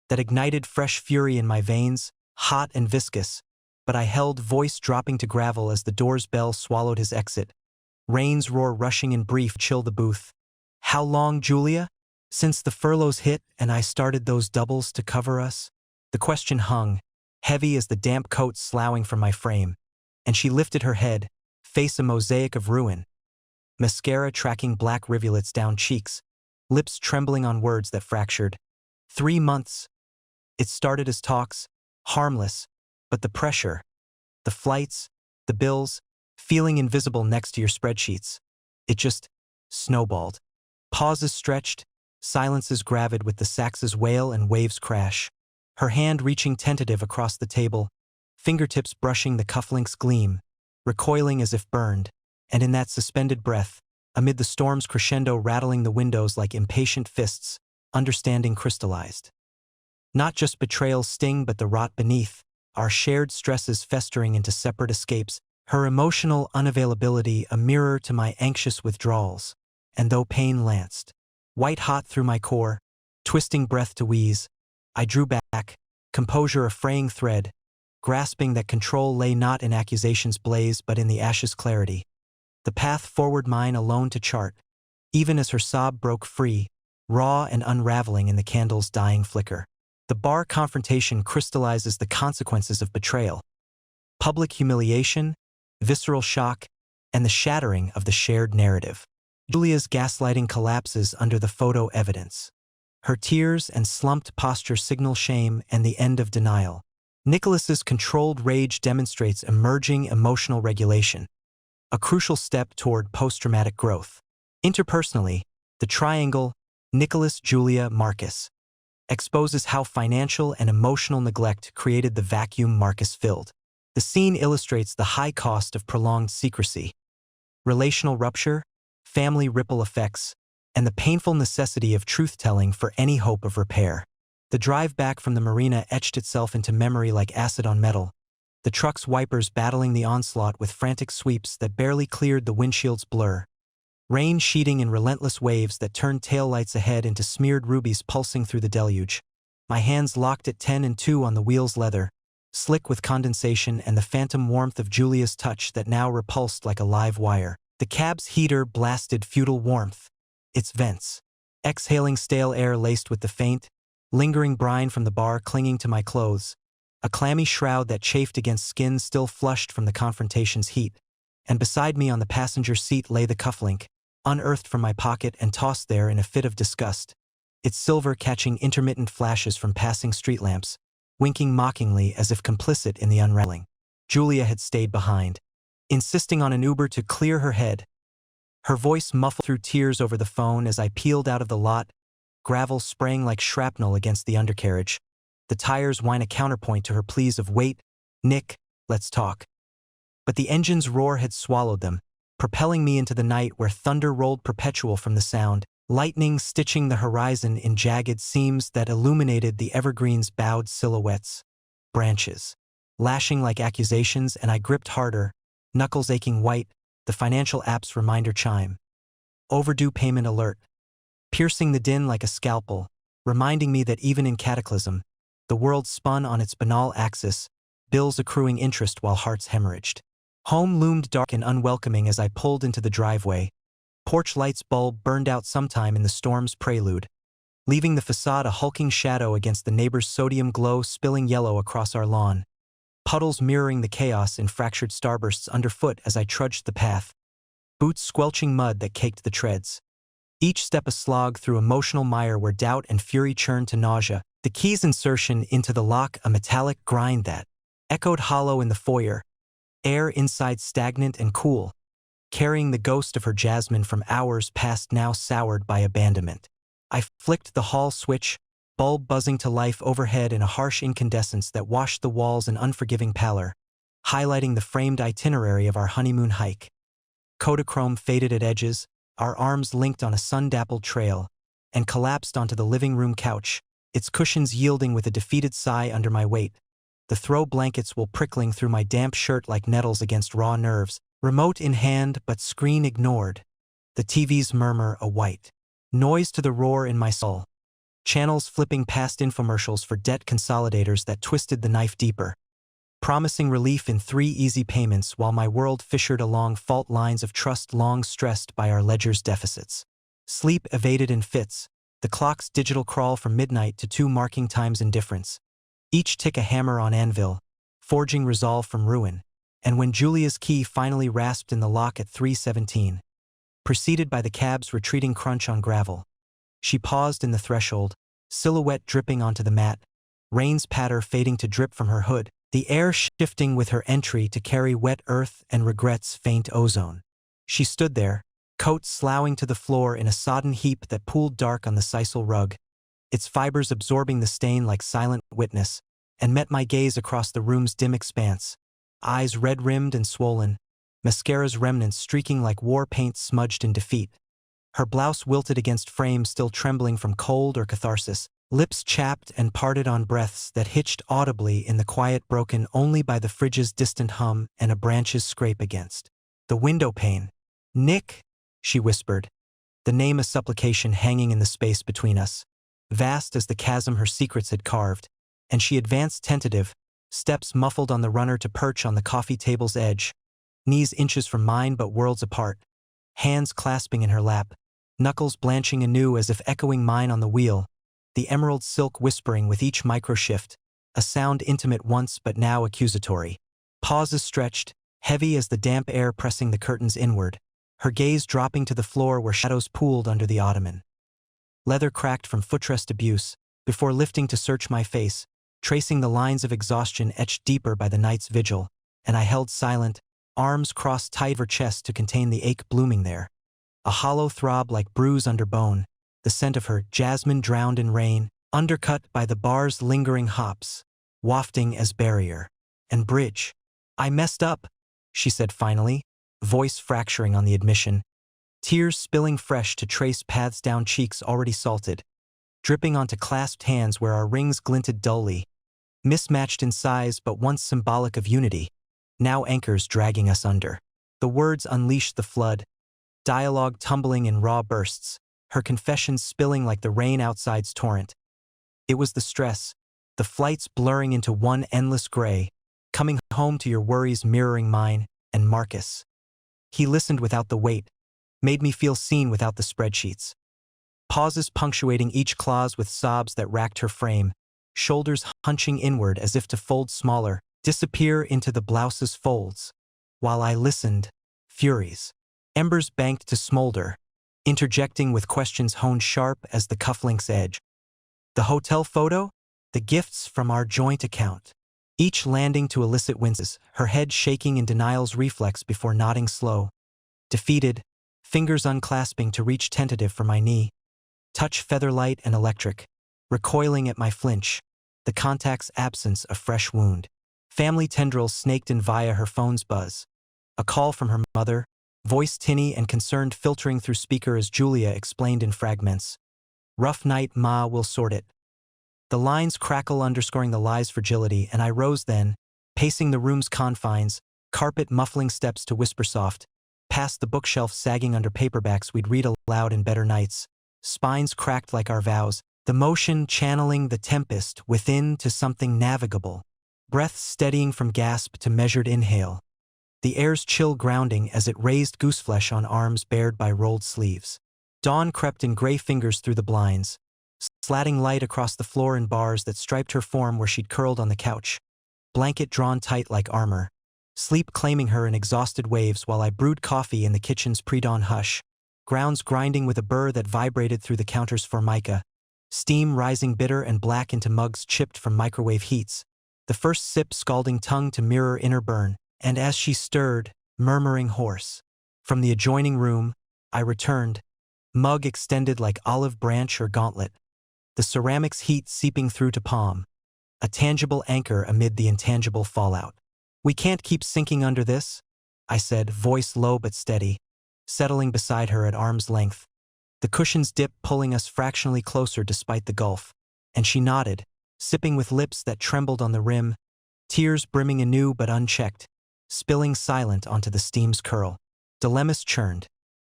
That ignited fresh fury in my veins, hot and viscous, but I held, voice dropping to gravel as the door's bell swallowed his exit. Rain's roar rushing in brief chill the booth. "How long, Julia? Since the furloughs hit and I started those doubles to cover us?" The question hung, heavy as the damp coat sloughing from my frame, and she lifted her head, face a mosaic of ruin. Mascara tracking black rivulets down cheeks, lips trembling on words that fractured. 3 months. It started as talks, harmless, but the pressure, the flights, the bills, feeling invisible next to your spreadsheets, it just snowballed. Pauses stretched, silences gravid with the sax's wail and waves crash. Her hand reaching tentative across the table, fingertips brushing the cufflinks gleam, recoiling as if burned, and in that suspended breath, amid the storm's crescendo rattling the windows like impatient fists, understanding crystallized. Not just betrayal's sting but the rot beneath, our shared stresses festering into separate escapes, her emotional unavailability a mirror to my anxious withdrawals. And though pain lanced, white-hot through my core, twisting breath to wheeze, I drew back, composure a fraying thread, grasping that control lay not in accusation's blaze but in the ashes' clarity. The path forward mine alone to chart, even as her sob broke free, raw and unraveling in the candle's dying flicker. The bar confrontation crystallizes the consequences of betrayal. Public humiliation, visceral shock, and the shattering of the shared narrative. Julia's gaslighting collapses under the photo evidence. Her tears and slumped posture signal shame and the end of denial. Nicholas's controlled rage demonstrates emerging emotional regulation, a crucial step toward post-traumatic growth. Interpersonally, the triangle, Nicholas, Julia, Marcus, exposes how financial and emotional neglect created the vacuum Marcus filled. The scene illustrates the high cost of prolonged secrecy, relational rupture, family ripple effects, and the painful necessity of truth-telling for any hope of repair. The drive back from the marina etched itself into memory like acid on metal, the truck's wipers battling the onslaught with frantic sweeps that barely cleared the windshield's blur. Rain sheeting in relentless waves that turned taillights ahead into smeared rubies pulsing through the deluge. My hands locked at 10 and 2 on the wheel's leather, slick with condensation and the phantom warmth of Julia's touch that now repulsed like a live wire. The cab's heater blasted futile warmth, its vents, exhaling stale air laced with the faint, lingering brine from the bar clinging to my clothes, a clammy shroud that chafed against skin still flushed from the confrontation's heat. And beside me on the passenger seat lay the cufflink, unearthed from my pocket and tossed there in a fit of disgust, its silver catching intermittent flashes from passing street lamps, winking mockingly as if complicit in the unraveling. Julia had stayed behind, insisting on an Uber to clear her head, her voice muffled through tears over the phone as I peeled out of the lot, gravel spraying like shrapnel against the undercarriage, the tires whine a counterpoint to her pleas of "Wait, Nick, let's talk." But the engine's roar had swallowed them, propelling me into the night where thunder rolled perpetual from the sound, lightning stitching the horizon in jagged seams that illuminated the evergreen's bowed silhouettes. Branches, lashing like accusations, and I gripped harder, knuckles aching white, the financial app's reminder chime. Overdue payment alert. Piercing the din like a scalpel, reminding me that even in cataclysm, the world spun on its banal axis, bills accruing interest while hearts hemorrhaged. Home loomed dark and unwelcoming as I pulled into the driveway. Porch light's bulb burned out sometime in the storm's prelude, leaving the facade a hulking shadow against the neighbor's sodium glow spilling yellow across our lawn. Puddles mirroring the chaos in fractured starbursts underfoot as I trudged the path, boots squelching mud that caked the treads. Each step a slog through emotional mire where doubt and fury churned to nausea, the key's insertion into the lock a metallic grind that echoed hollow in the foyer, air inside stagnant and cool, carrying the ghost of her Jasmine from hours past now soured by abandonment. I flicked the hall switch, bulb buzzing to life overhead in a harsh incandescence that washed the walls in unforgiving pallor, highlighting the framed itinerary of our honeymoon hike. Kodachrome faded at edges, our arms linked on a sun-dappled trail, and collapsed onto the living room couch, its cushions yielding with a defeated sigh under my weight. The throw blankets wool prickling through my damp shirt like nettles against raw nerves, remote in hand but screen ignored. The TV's murmur a white noise to the roar in my soul. Channels flipping past infomercials for debt consolidators that twisted the knife deeper, promising relief in 3 easy payments while my world fissured along fault lines of trust long stressed by our ledger's deficits. Sleep evaded in fits, the clock's digital crawl from midnight to 2 marking time's indifference. Each tick a hammer on anvil, forging resolve from ruin, and when Julia's key finally rasped in the lock at 3:17, preceded by the cab's retreating crunch on gravel, she paused in the threshold, silhouette dripping onto the mat, rain's patter fading to drip from her hood, the air shifting with her entry to carry wet earth and regret's faint ozone. She stood there, coat sloughing to the floor in a sodden heap that pooled dark on the sisal rug, its fibers absorbing the stain like silent witness, and met my gaze across the room's dim expanse, eyes red-rimmed and swollen, mascara's remnants streaking like war paint smudged in defeat. Her blouse wilted against frame still trembling from cold or catharsis, lips chapped and parted on breaths that hitched audibly in the quiet broken only by the fridge's distant hum and a branch's scrape against the window pane. "Nick," she whispered, the name a supplication hanging in the space between us, vast as the chasm her secrets had carved, and she advanced tentative, steps muffled on the runner to perch on the coffee table's edge, knees inches from mine but worlds apart, hands clasping in her lap, knuckles blanching anew as if echoing mine on the wheel, the emerald silk whispering with each micro-shift, a sound intimate once but now accusatory. Pauses stretched, heavy as the damp air pressing the curtains inward, her gaze dropping to the floor where shadows pooled under the ottoman. Leather cracked from footrest abuse, before lifting to search my face, tracing the lines of exhaustion etched deeper by the night's vigil, and I held silent, arms crossed tight over chest to contain the ache blooming there. A hollow throb like bruise under bone, the scent of her Jasmine drowned in rain, undercut by the bar's lingering hops, wafting as barrier. And bridge. "I messed up," she said finally, voice fracturing on the admission, tears spilling fresh to trace paths down cheeks already salted, dripping onto clasped hands where our rings glinted dully, mismatched in size but once symbolic of unity, now anchors dragging us under. The words unleashed the flood, dialogue tumbling in raw bursts, her confessions spilling like the rain outside's torrent. It was the stress, the flights blurring into one endless gray, coming home to your worries mirroring mine, and Marcus. He listened without the weight, made me feel seen without the spreadsheets. Pauses punctuating each clause with sobs that racked her frame, shoulders hunching inward as if to fold smaller, disappear into the blouse's folds. While I listened, furies. Embers banked to smolder, interjecting with questions honed sharp as the cufflink's edge. The hotel photo? The gifts from our joint account. Each landing to elicit winces, her head shaking in denial's reflex before nodding slow. Defeated, fingers unclasping to reach tentative for my knee. Touch featherlight and electric, recoiling at my flinch, the contact's absence a fresh wound. Family tendrils snaked in via her phone's buzz. A call from her mother, voice tinny and concerned filtering through speaker as Julia explained in fragments. "Rough night, Ma, we'll sort it." The lines crackle underscoring the lie's fragility, and I rose then, pacing the room's confines, carpet muffling steps to whisper soft, past the bookshelf sagging under paperbacks we'd read aloud in better nights, spines cracked like our vows, the motion channeling the tempest within to something navigable, breath steadying from gasp to measured inhale, the air's chill grounding as it raised gooseflesh on arms bared by rolled sleeves. Dawn crept in gray fingers through the blinds, slatting light across the floor in bars that striped her form where she'd curled on the couch, blanket drawn tight like armor, sleep claiming her in exhausted waves while I brewed coffee in the kitchen's pre-dawn hush, grounds grinding with a burr that vibrated through the counter's formica, steam rising bitter and black into mugs chipped from microwave heats, the first sip scalding tongue to mirror inner burn, and as she stirred, murmuring hoarse. From the adjoining room, I returned, mug extended like olive branch or gauntlet, the ceramics heat seeping through to palm, a tangible anchor amid the intangible fallout. "We can't keep sinking under this," I said, voice low but steady, settling beside her at arm's length, the cushion's dip pulling us fractionally closer despite the gulf, and she nodded, sipping with lips that trembled on the rim, tears brimming anew but unchecked, spilling silent onto the steam's curl. Dilemmas churned.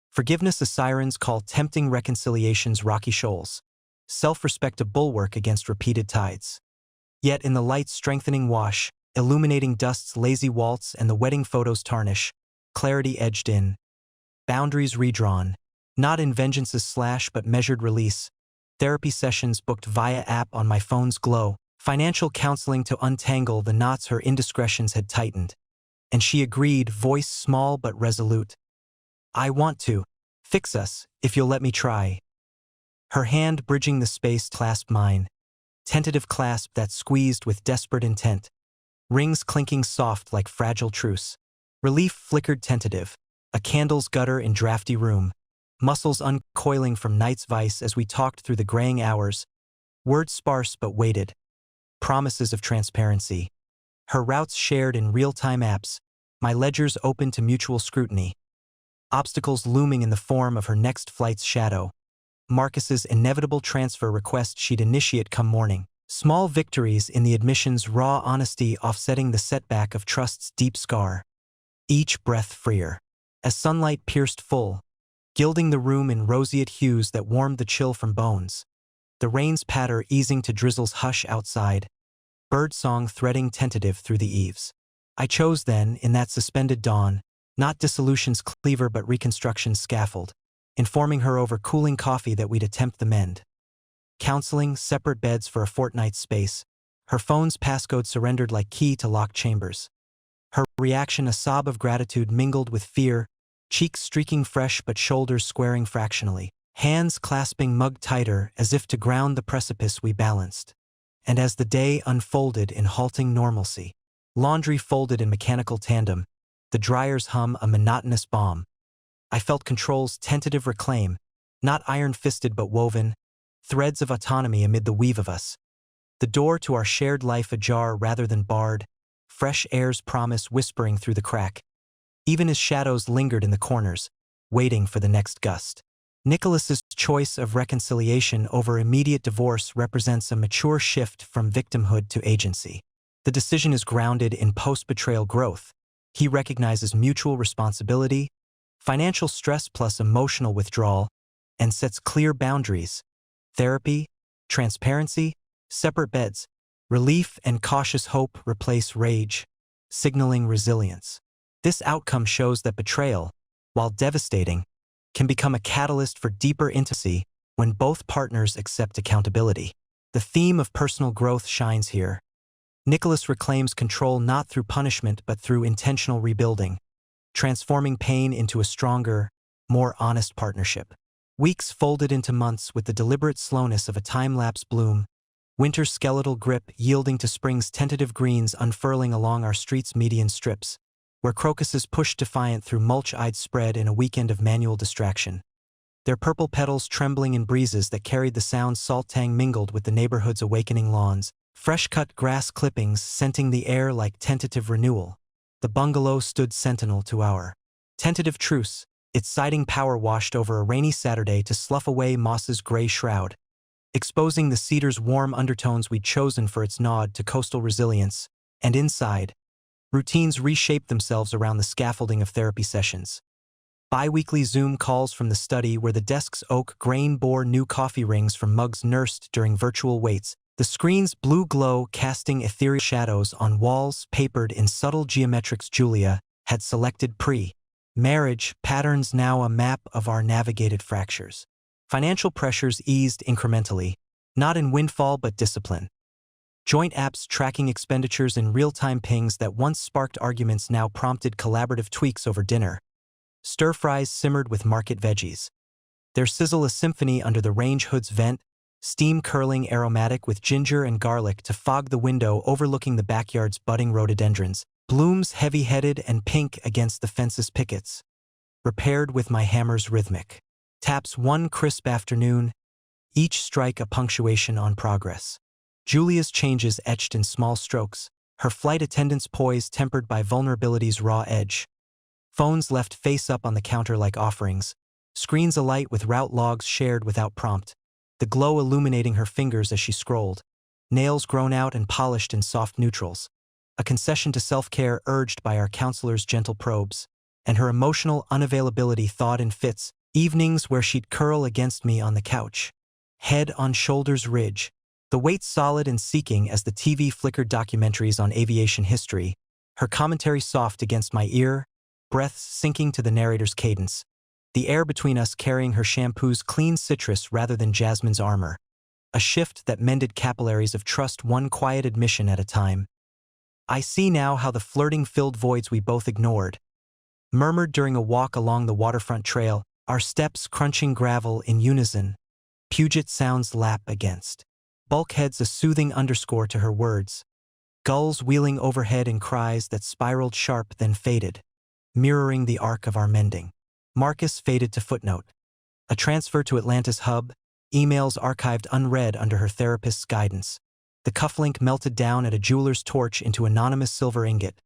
Forgiveness a sirens call tempting reconciliation's rocky shoals, self-respect a bulwark against repeated tides. Yet in the light's strengthening wash, illuminating dust's lazy waltz and the wedding photo's tarnish, clarity edged in, boundaries redrawn, not in vengeance's slash but measured release, therapy sessions booked via app on my phone's glow, financial counseling to untangle the knots her indiscretions had tightened. And she agreed, voice small but resolute. "I want to fix us, if you'll let me try." Her hand bridging the space clasped mine, tentative clasp that squeezed with desperate intent, rings clinking soft like fragile truce. Relief flickered tentative, a candle's gutter in drafty room, muscles uncoiling from night's vice as we talked through the graying hours, words sparse but weighted, promises of transparency. Her routes shared in real-time apps, my ledgers open to mutual scrutiny. Obstacles looming in the form of her next flight's shadow. Marcus's inevitable transfer request she'd initiate come morning. Small victories in the admission's raw honesty offsetting the setback of trust's deep scar. Each breath freer. As sunlight pierced full, gilding the room in roseate hues that warmed the chill from bones. The rain's patter easing to drizzle's hush outside. Birdsong threading tentative through the eaves. I chose then, in that suspended dawn, not dissolution's cleaver but reconstruction's scaffold, informing her over cooling coffee that we'd attempt the mend. Counseling, separate beds for a fortnight's space, her phone's passcode surrendered like key to locked chambers. Her reaction a sob of gratitude mingled with fear, cheeks streaking fresh but shoulders squaring fractionally, hands clasping mug tighter as if to ground the precipice we balanced. And as the day unfolded in halting normalcy, laundry folded in mechanical tandem, the dryer's hum a monotonous bomb, I felt control's tentative reclaim, not iron-fisted but woven, threads of autonomy amid the weave of us. The door to our shared life ajar rather than barred, fresh air's promise whispering through the crack, even as shadows lingered in the corners, waiting for the next gust. Nicholas's choice of reconciliation over immediate divorce represents a mature shift from victimhood to agency. The decision is grounded in post-betrayal growth. He recognizes mutual responsibility, financial stress plus emotional withdrawal, and sets clear boundaries. Therapy, transparency, separate beds, relief and cautious hope replace rage, signaling resilience. This outcome shows that betrayal, while devastating, can become a catalyst for deeper intimacy when both partners accept accountability. The theme of personal growth shines here. Nicholas reclaims control not through punishment but through intentional rebuilding, transforming pain into a stronger, more honest partnership. Weeks folded into months with the deliberate slowness of a time-lapse bloom, winter's skeletal grip yielding to spring's tentative greens unfurling along our street's median strips, where crocuses pushed defiant through mulch-eyed spread in a weekend of manual distraction. Their purple petals trembling in breezes that carried the sound salt tang mingled with the neighborhood's awakening lawns, fresh-cut grass clippings scenting the air like tentative renewal. The bungalow stood sentinel to our tentative truce, its siding power washed over a rainy Saturday to slough away moss's gray shroud, exposing the cedar's warm undertones we'd chosen for its nod to coastal resilience, and inside, routines reshaped themselves around the scaffolding of therapy sessions. Bi-weekly Zoom calls from the study where the desk's oak grain bore new coffee rings from mugs nursed during virtual waits, the screen's blue glow casting ethereal shadows on walls papered in subtle geometrics. Julia had selected pre-marriage patterns, now a map of our navigated fractures. Financial pressures eased incrementally, not in windfall but discipline. Joint apps tracking expenditures in real-time pings that once sparked arguments now prompted collaborative tweaks over dinner. Stir-fries simmered with market veggies. Their sizzle a symphony under the range hood's vent, steam curling aromatic with ginger and garlic to fog the window overlooking the backyard's budding rhododendrons, blooms heavy-headed and pink against the fence's pickets. Repaired with my hammer's rhythmic taps one crisp afternoon, each strike a punctuation on progress. Julia's changes etched in small strokes, her flight attendant's poise tempered by vulnerability's raw edge. Phones left face up on the counter like offerings, screens alight with route logs shared without prompt, the glow illuminating her fingers as she scrolled, nails grown out and polished in soft neutrals, a concession to self-care urged by our counselor's gentle probes, and her emotional unavailability thawed in fits, evenings where she'd curl against me on the couch, head on shoulders ridge, the weight solid and seeking as the TV flickered documentaries on aviation history, her commentary soft against my ear, breaths sinking to the narrator's cadence, the air between us carrying her shampoo's clean citrus rather than Jasmine's armor, a shift that mended capillaries of trust one quiet admission at a time. I see now how the flirting-filled voids we both ignored murmured during a walk along the waterfront trail, our steps crunching gravel in unison, Puget Sound's lap against bulkheads a soothing underscore to her words, gulls wheeling overhead in cries that spiraled sharp then faded, mirroring the arc of our mending. Marcus faded to footnote. A transfer to Atlanta's hub, emails archived unread under her therapist's guidance. The cufflink melted down at a jeweler's torch into anonymous silver ingot.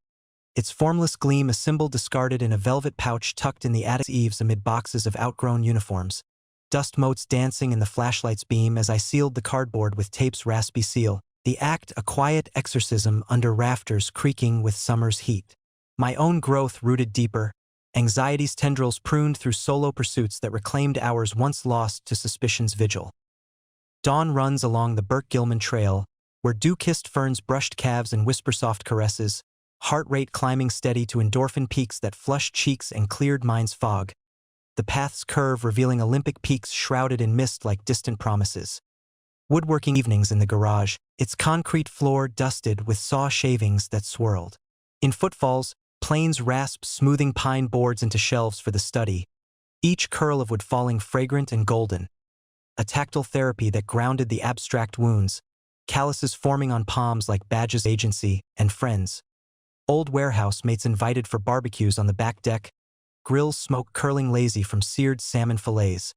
Its formless gleam a symbol discarded in a velvet pouch tucked in the attic eaves amid boxes of outgrown uniforms. Dust motes dancing in the flashlight's beam as I sealed the cardboard with tape's raspy seal. The act a quiet exorcism under rafters creaking with summer's heat. My own growth rooted deeper, anxiety's tendrils pruned through solo pursuits that reclaimed hours once lost to suspicion's vigil. Dawn runs along the Burke-Gilman Trail, where dew-kissed ferns brushed calves and whisper-soft caresses, heart rate climbing steady to endorphin peaks that flushed cheeks and cleared mind's fog. The path's curve revealing Olympic peaks shrouded in mist like distant promises. Woodworking evenings in the garage, its concrete floor dusted with saw shavings that swirled. In footfalls, planes rasped smoothing pine boards into shelves for the study, each curl of wood falling fragrant and golden. A tactile therapy that grounded the abstract wounds, calluses forming on palms like badges agency and friends. Old warehouse mates invited for barbecues on the back deck, grills smoke curling lazy from seared salmon fillets,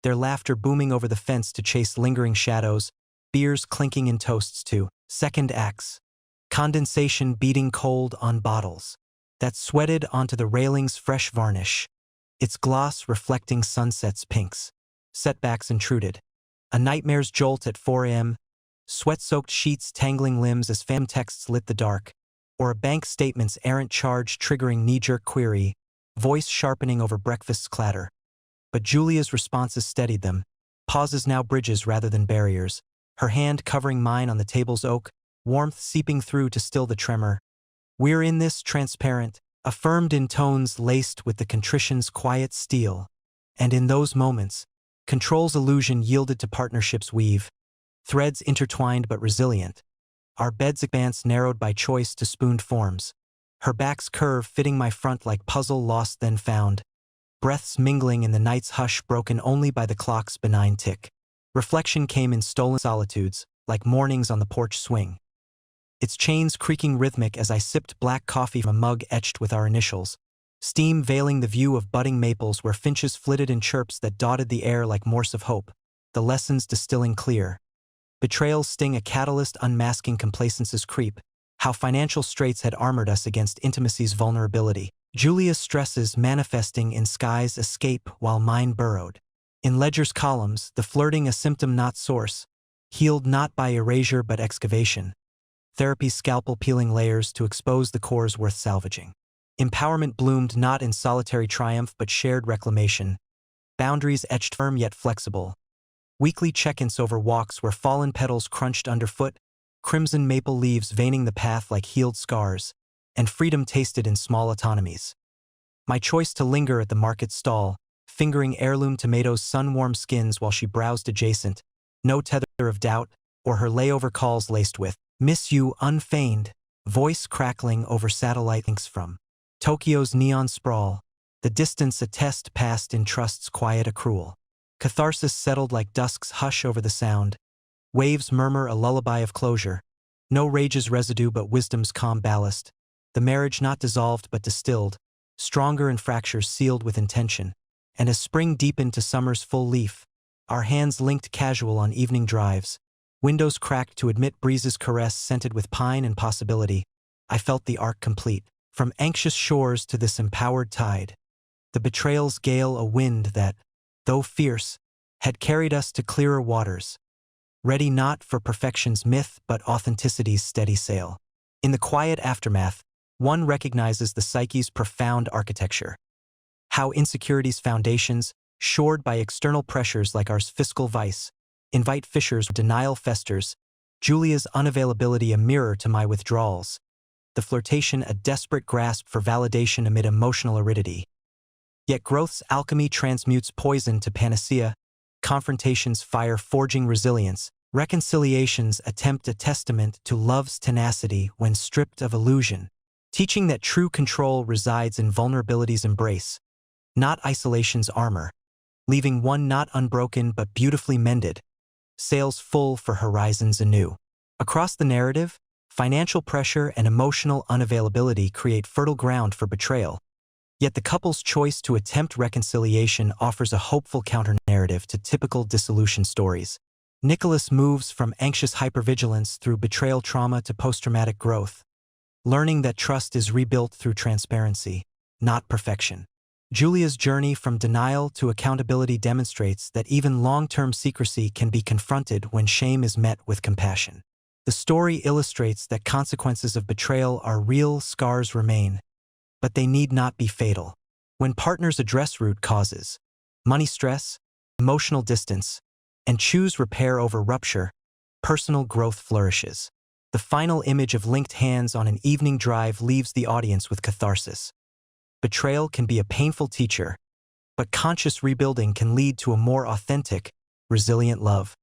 their laughter booming over the fence to chase lingering shadows, beers clinking in toasts to second acts, condensation beating cold on bottles that sweated onto the railing's fresh varnish, its gloss reflecting sunset's pinks. Setbacks intruded. A nightmare's jolt at 4 a.m., sweat-soaked sheets tangling limbs as fam texts lit the dark, or a bank statement's errant charge triggering knee-jerk query, voice sharpening over breakfast's clatter. But Julia's responses steadied them, pauses now bridges rather than barriers, her hand covering mine on the table's oak, warmth seeping through to still the tremor. We're in this transparent, affirmed in tones laced with the contrition's quiet steel. And in those moments, control's illusion yielded to partnership's weave, threads intertwined but resilient. Our bed's expanse narrowed by choice to spooned forms, her back's curve fitting my front like puzzle lost then found, breaths mingling in the night's hush broken only by the clock's benign tick. Reflection came in stolen solitudes, like mornings on the porch swing. Its chains creaking rhythmic as I sipped black coffee from a mug etched with our initials, steam veiling the view of budding maples where finches flitted in chirps that dotted the air like Morse of hope, the lessons distilling clear. Betrayal's sting a catalyst unmasking complacence's creep, how financial straits had armored us against intimacy's vulnerability. Julia's stresses manifesting in sky's escape while mine burrowed. In ledger's columns, the flirting a symptom not source, healed not by erasure but excavation. Therapy's scalpel peeling layers to expose the cores worth salvaging. Empowerment bloomed not in solitary triumph but shared reclamation, boundaries etched firm yet flexible. Weekly check-ins over walks where fallen petals crunched underfoot, crimson maple leaves veining the path like healed scars, and freedom tasted in small autonomies. My choice to linger at the market stall, fingering heirloom tomatoes' sun-warmed skins while she browsed adjacent, no tether of doubt, or her layover calls laced with, "Miss you unfeigned," voice crackling over satellite links from Tokyo's neon sprawl, the distance a test passed in trust's quiet accrual. Catharsis settled like dusk's hush over the sound. Waves murmur a lullaby of closure. No rage's residue but wisdom's calm ballast. The marriage not dissolved but distilled, stronger in fractures sealed with intention. And as spring deepened to summer's full leaf, our hands linked casual on evening drives, windows cracked to admit breezes caress scented with pine and possibility, I felt the arc complete. From anxious shores to this empowered tide, the betrayal's gale a wind that, though fierce, had carried us to clearer waters, ready not for perfection's myth but authenticity's steady sail. In the quiet aftermath, one recognizes the psyche's profound architecture. How insecurity's foundations, shored by external pressures like our fiscal vice, invite fissures where denial festers, Julia's unavailability a mirror to my withdrawals, the flirtation a desperate grasp for validation amid emotional aridity. Yet growth's alchemy transmutes poison to panacea, confrontation's fire-forging resilience, reconciliation's attempt a testament to love's tenacity when stripped of illusion, teaching that true control resides in vulnerability's embrace, not isolation's armor, leaving one not unbroken but beautifully mended, sails full for horizons anew. Across the narrative, financial pressure and emotional unavailability create fertile ground for betrayal. Yet the couple's choice to attempt reconciliation offers a hopeful counter-narrative to typical dissolution stories. Nicholas moves from anxious hypervigilance through betrayal trauma to post-traumatic growth, learning that trust is rebuilt through transparency, not perfection. Julia's journey from denial to accountability demonstrates that even long-term secrecy can be confronted when shame is met with compassion. The story illustrates that consequences of betrayal are real, scars remain, but they need not be fatal. When partners address root causes, money stress, emotional distance, and choose repair over rupture, personal growth flourishes. The final image of linked hands on an evening drive leaves the audience with catharsis. Betrayal can be a painful teacher, but conscious rebuilding can lead to a more authentic, resilient love.